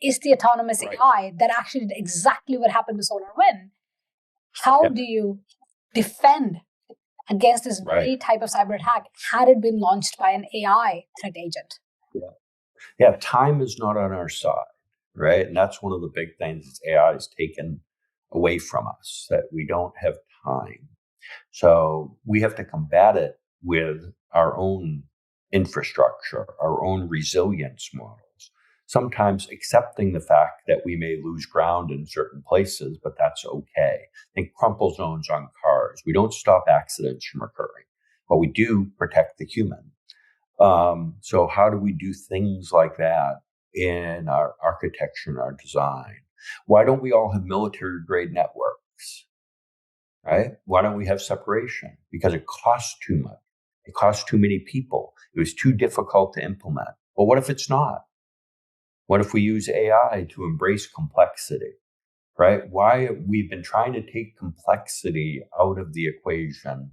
It's the autonomous AI that actually did exactly what happened to SolarWinds. How do you defend against this very type of cyber attack had it been launched by an AI threat agent? Yeah, time is not on our side, right? And that's one of the big things that AI has taken away from us, that we don't have time. So we have to combat it with our own infrastructure, our own resilience models. sometimes accepting the fact that we may lose ground in certain places, but that's okay. Think crumple zones on cars. We don't stop accidents from occurring, but we do protect the human. So how do we do things like that in our architecture and our design? Why don't we all have military grade networks, right? Why don't we have separation? Because it costs too much. It costs too many people. It was too difficult to implement. Well, what if it's not? What if we use AI to embrace complexity, right? Why we've been trying to take complexity out of the equation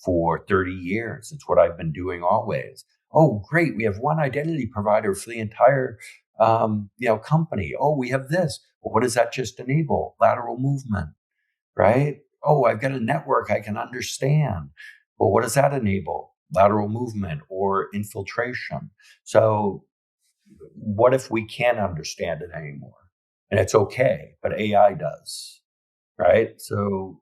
for 30 years. It's what I've been doing always. Oh, great. We have one identity provider for the entire, company. Oh, we have this. Well, what does that just enable? Lateral movement, right? Oh, I've got a network I can understand. Well, what does that enable? Lateral movement or infiltration. So what if we can't understand it anymore? And it's okay, but AI does, right? So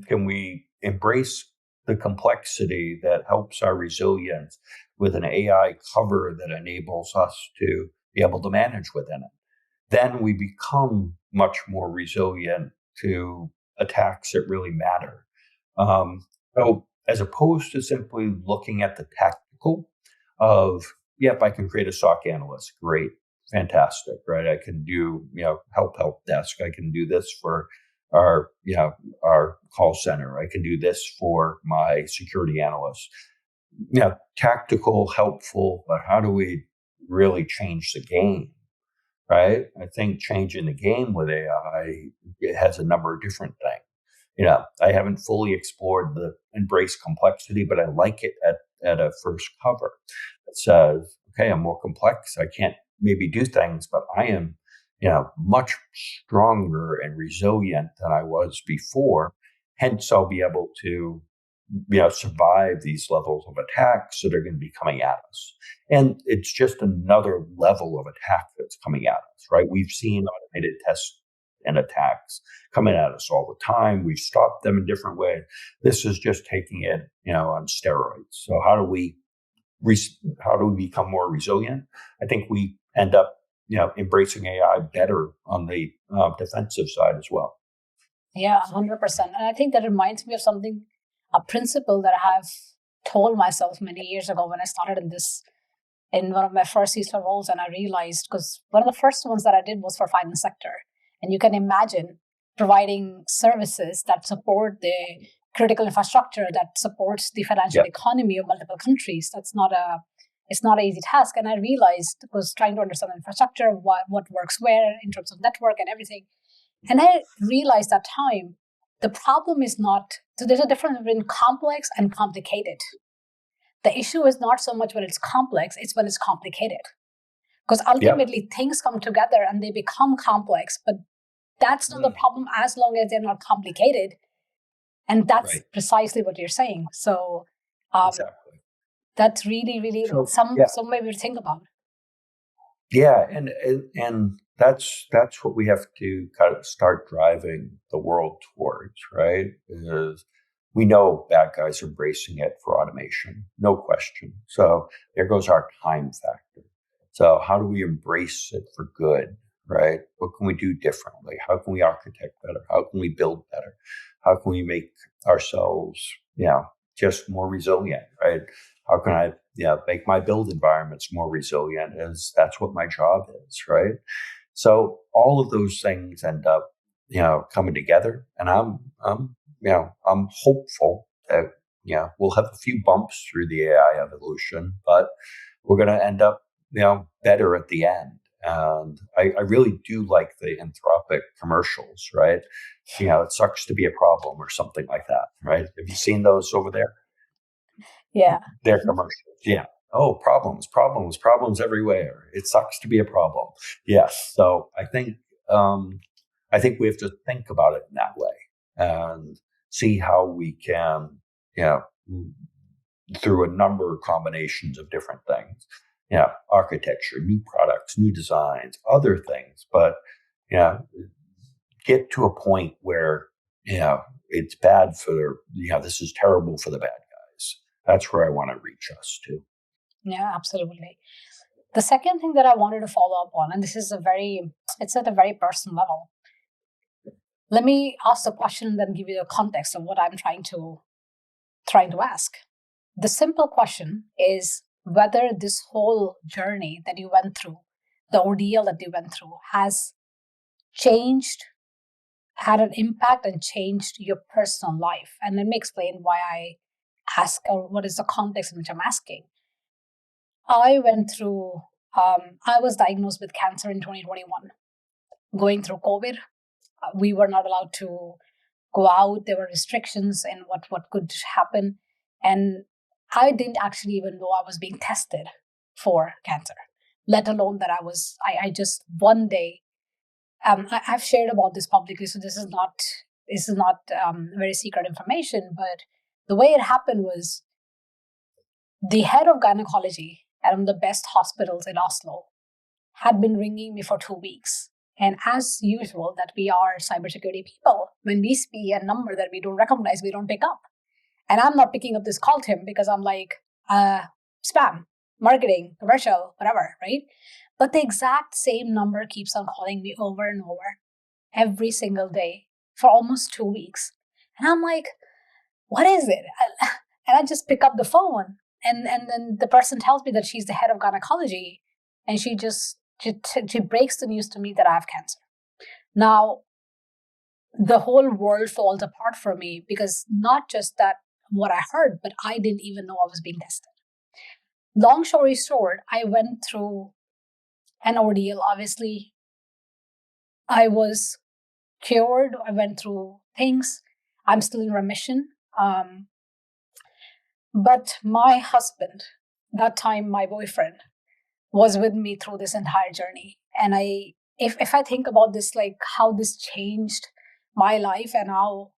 can we embrace the complexity that helps our resilience with an AI cover that enables us to be able to manage within it? Then we become much more resilient to attacks that really matter. So as opposed to simply looking at the tactical of, yep, I can create a SOC analyst. Great. Fantastic. Right. I can do, help desk. I can do this for our call center. I can do this for my security analyst. Tactical, helpful, but how do we really change the game? Right. I think changing the game with AI, it has a number of different things. I haven't fully explored the embrace complexity, but I like it at a first cover. It says, okay, I'm more complex. I can't maybe do things, but I am, much stronger and resilient than I was before. Hence, I'll be able to, survive these levels of attacks that are going to be coming at us. And it's just another level of attack that's coming at us, right? We've seen automated tests and attacks coming at us all the time. We've stopped them in different ways. This is just taking it, on steroids. So how do we become more resilient? I think we end up, embracing AI better on the defensive side as well. Yeah, 100%. And I think that reminds me of a principle that I have told myself many years ago when I started in one of my first CISO roles. And I realized, because one of the first ones that I did was for finance sector. And you can imagine providing services that support the critical infrastructure that supports the financial economy of multiple countries. It's not an easy task. And I realized, was trying to understand the infrastructure, what works where in terms of network and everything. And I realized that time, the problem is not, so there's a difference between complex and complicated. The issue is not so much when it's complex, it's when it's complicated. Because ultimately things come together and they become complex, but that's not the problem as long as they're not complicated. And that's precisely what you're saying. So Exactly. That's really, really some way to think about. Yeah, and that's what we have to kind of start driving the world towards, right? Is we know bad guys are embracing it for automation, no question. So there goes our time factor. So how do we embrace it for good, right? What can we do differently? How can we architect better? How can we build better? How can we make ourselves, just more resilient, right? How can I, make my build environments more resilient? As that's what my job is, right? So all of those things end up, coming together, and I'm hopeful that, we'll have a few bumps through the AI evolution, but we're going to end up, better at the end. And I really do like the Anthropic commercials, right? It sucks to be a problem or something like that, right? Have you seen those over there? Yeah. Their commercials. Yeah. Oh, problems everywhere. It sucks to be a problem. Yes. So I think we have to think about it in that way and see how we can, through a number of combinations of different things, architecture, new products, new designs, other things, but, get to a point where, it's bad for, this is terrible for the bad guys. That's where I want to reach us to. Yeah, absolutely. The second thing that I wanted to follow up on, and this is it's at a very personal level. Let me ask the question and then give you the context of what I'm trying to ask. The simple question is whether this whole journey that you went through, the ordeal that you went through, has had an impact and changed your personal life. And let me explain why I ask, or what is the context in which I'm asking. I was diagnosed with cancer in 2021. Going through COVID, we were not allowed to go out. There were restrictions in what could happen. And I didn't actually even know I was being tested for cancer, let alone that I just one day, I've shared about this publicly, so this is not very secret information, but the way it happened was the head of gynecology at one of the best hospitals in Oslo had been ringing me for 2 weeks. And as usual, that we are cybersecurity people, when we see a number that we don't recognize, we don't pick up. And I'm not picking up this call to him because I'm like, spam, marketing, commercial, whatever, right? But the exact same number keeps on calling me over and over every single day for almost 2 weeks. And I'm like, what is it? And I just pick up the phone. And then the person tells me that she's the head of gynecology. And she breaks the news to me that I have cancer. Now, the whole world falls apart for me because not just that what I heard, but I didn't even know I was being tested. Long story short, I went through an ordeal. Obviously, I was cured. I went through things. I'm still in remission. But my husband, that time my boyfriend, was with me through this entire journey. And if I think about this, like how this changed my life and how,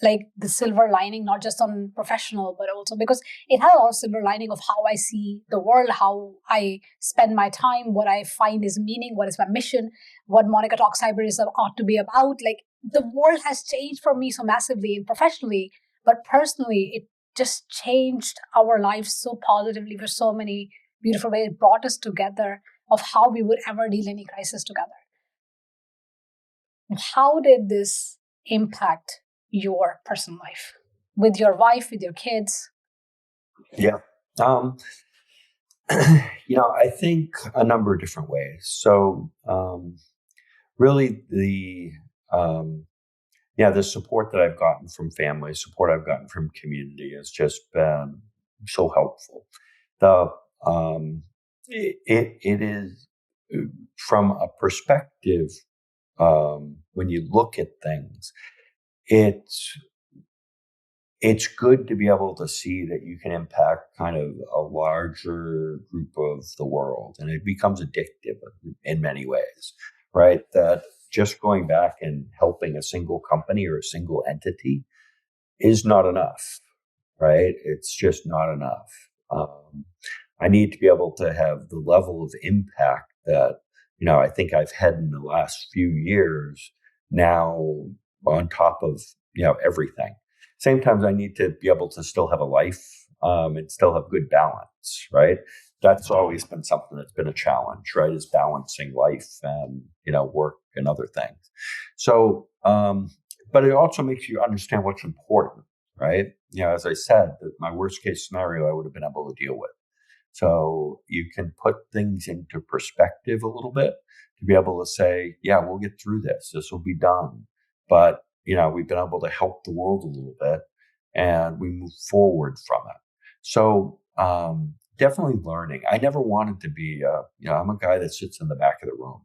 like, the silver lining, not just on professional, but also because it had a lot of silver lining of how I see the world, how I spend my time, what I find is meaning, what is my mission, what Monica Talk Cyberism ought to be about. Like, the world has changed for me so massively and professionally, but personally, it just changed our lives so positively for so many beautiful ways. It brought us together of how we would ever deal any crisis together. How did this impact your personal life with your wife, with your kids? Yeah. I think a number of different ways. So, really the support that I've gotten from family, support I've gotten from community has just been so helpful. It is from a perspective, when you look at things, it's good to be able to see that you can impact kind of a larger group of the world, and it becomes addictive in many ways, right? That just going back and helping a single company or a single entity is not enough, right? It's just not enough. I need to be able to have the level of impact that, I think I've had in the last few years now on top of, everything. Same times I need to be able to still have a life and still have good balance, right? That's always been something that's been a challenge, right? Is balancing life and, work and other things. So, but it also makes you understand what's important, right? As I said, that my worst case scenario, I would have been able to deal with. So you can put things into perspective a little bit to be able to say, yeah, we'll get through this. This will be done. But, we've been able to help the world a little bit and we move forward from it. So definitely learning. I never wanted to be, I'm a guy that sits in the back of the room,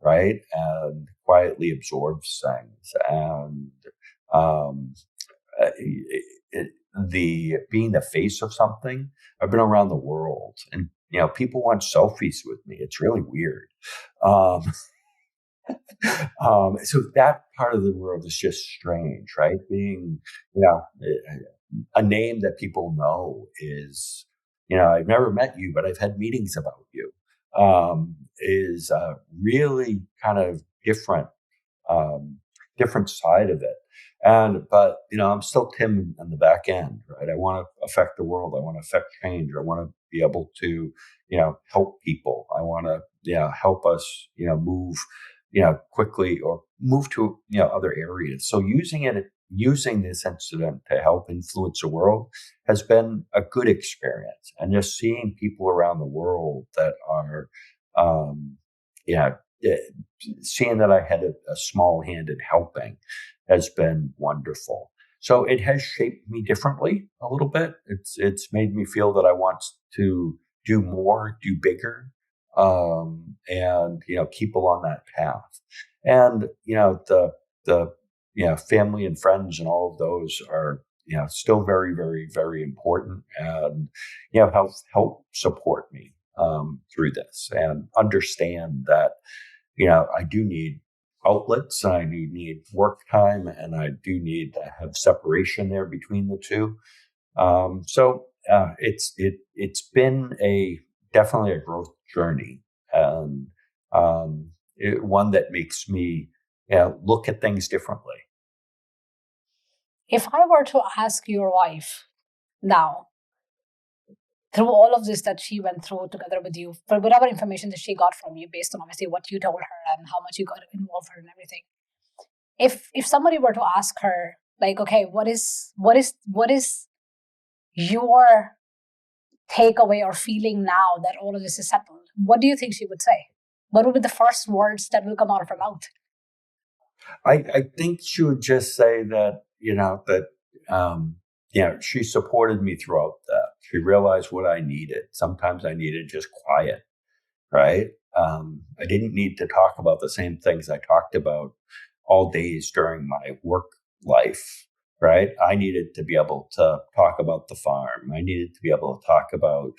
right? And quietly absorbs things. And being the face of something, I've been around the world and, people want selfies with me. It's really weird. So that part of the world is just strange, right? Being, a name that people know is, I've never met you, but I've had meetings about you, is really kind of different side of it. But I'm still Tim on the back end, right? I want to affect the world. I want to affect change. I want to be able to, help people. I want to, help us, move, quickly or move to, other areas. So using this incident to help influence the world has been a good experience. And just seeing people around the world that are, yeah, seeing that I had a small hand in helping has been wonderful. So it has shaped me differently a little bit. It's made me feel that I want to do more, do bigger, and keep along that path. And the family and friends and all of those are still very, very, very important, and help support me through this, and understand that I do need outlets, and I do need work time, and I do need to have separation there between the two. It's been definitely a growth journey, and one that makes me look at things differently. If I were to ask your wife now, through all of this that she went through together with you, for whatever information that she got from you, based on obviously what you told her and how much you got involved her and everything, if somebody were to ask her, like, okay, what is your takeaway or feeling now that all of this is settled, what do you think she would say? What would be the first words that will come out of her mouth? I think she would just say that, she supported me throughout that. She realized what I needed. Sometimes I needed just quiet, right? I didn't need to talk about the same things I talked about all days during my work life, right? I needed to be able to talk about the farm. I needed to be able to talk about,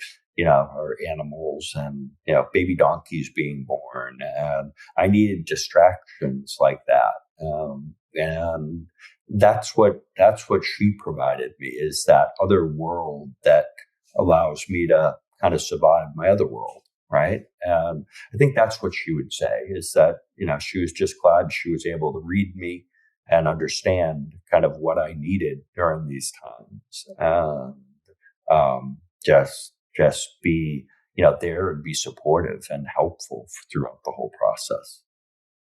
our animals and, baby donkeys being born. And I needed distractions like that. And that's what she provided me, is that other world that allows me to kind of survive my other world. Right. And I think that's what she would say, is that, she was just glad she was able to read me and understand kind of what I needed during these times. And just be, there and be supportive and helpful throughout the whole process.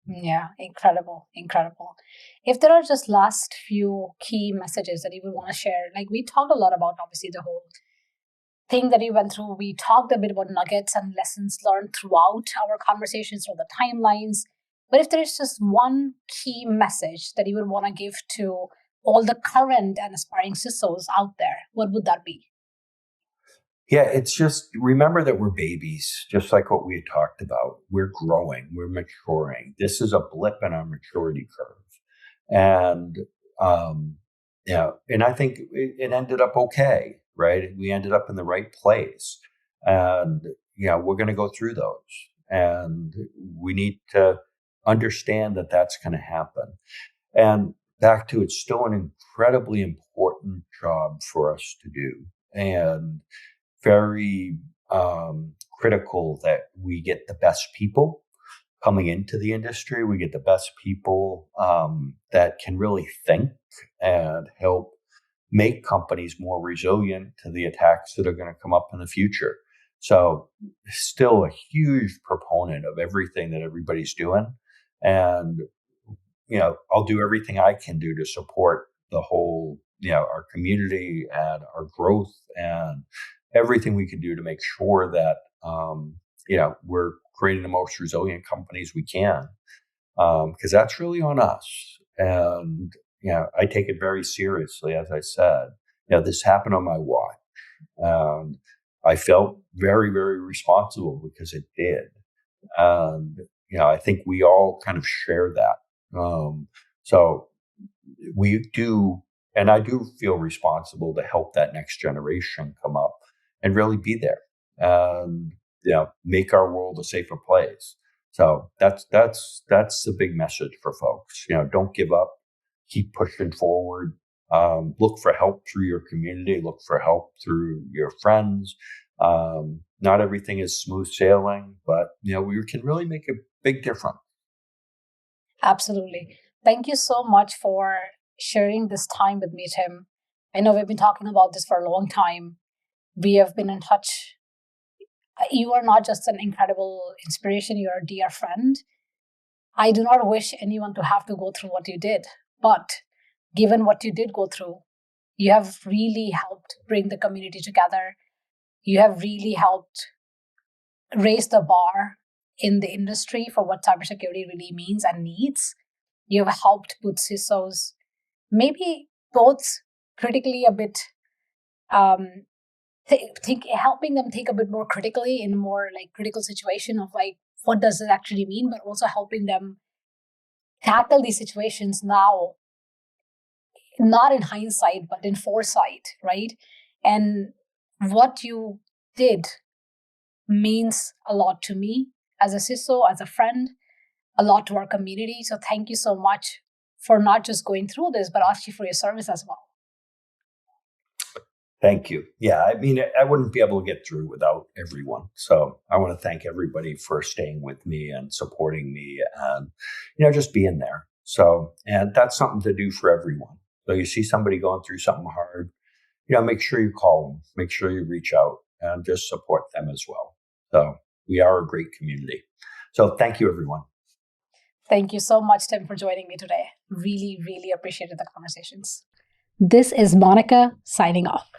Yeah, incredible. If there are just last few key messages that you would want to share, like we talked a lot about obviously the whole thing that you went through. We talked a bit about nuggets and lessons learned throughout our conversations or the timelines. But if there is just one key message that you would want to give to all the current and aspiring CISOs out there, what would that be? Yeah, it's just remember that we're babies, just like what we had talked about. We're growing, we're maturing. This is a blip in our maturity curve. And, and I think it ended up okay, right? We ended up in the right place. And, we're going to go through those. And we need to understand that that's going to happen. And back to, it's still an incredibly important job for us to do. And very critical that we get the best people coming into the industry. We get the best people that can really think and help make companies more resilient to the attacks that are going to come up in the future. So still a huge proponent of everything that everybody's doing. And, I'll do everything I can do to support the whole, our community and our growth, and everything we can do to make sure that, we're creating the most resilient companies we can, because that's really on us. And, I take it very seriously. As I said, this happened on my watch, and I felt very, very responsible because it did. And, I think we all kind of share that. So we do, and I do feel responsible to help that next generation come up and really be there and, make our world a safer place. So that's the big message for folks. Don't give up, keep pushing forward. Look for help through your community, look for help through your friends. Not everything is smooth sailing, but, we can really make a big difference. Absolutely. Thank you so much for sharing this time with me, Tim. I know we've been talking about this for a long time. We have been in touch You are not just an incredible inspiration, you're a dear friend. I do not wish anyone to have to go through what you did, but given what you did go through, you have really helped bring the community together. You have really helped raise the bar in the industry for what cybersecurity really means and needs. You have helped put CISOs maybe both critically a bit, helping them think a bit more critically in a more like critical situation of like, what does it actually mean, but also helping them tackle these situations now, not in hindsight, but in foresight, right? And what you did means a lot to me as a CISO, as a friend, a lot to our community. So thank you so much for not just going through this, but actually for your service as well. Thank you. Yeah, I mean, I wouldn't be able to get through without everyone. So I want to thank everybody for staying with me and supporting me and, just being there. So, and that's something to do for everyone. So you see somebody going through something hard, make sure you call them, make sure you reach out and just support them as well. So we are a great community. So thank you, everyone. Thank you so much, Tim, for joining me today. Really, really appreciated the conversations. This is Monica signing off.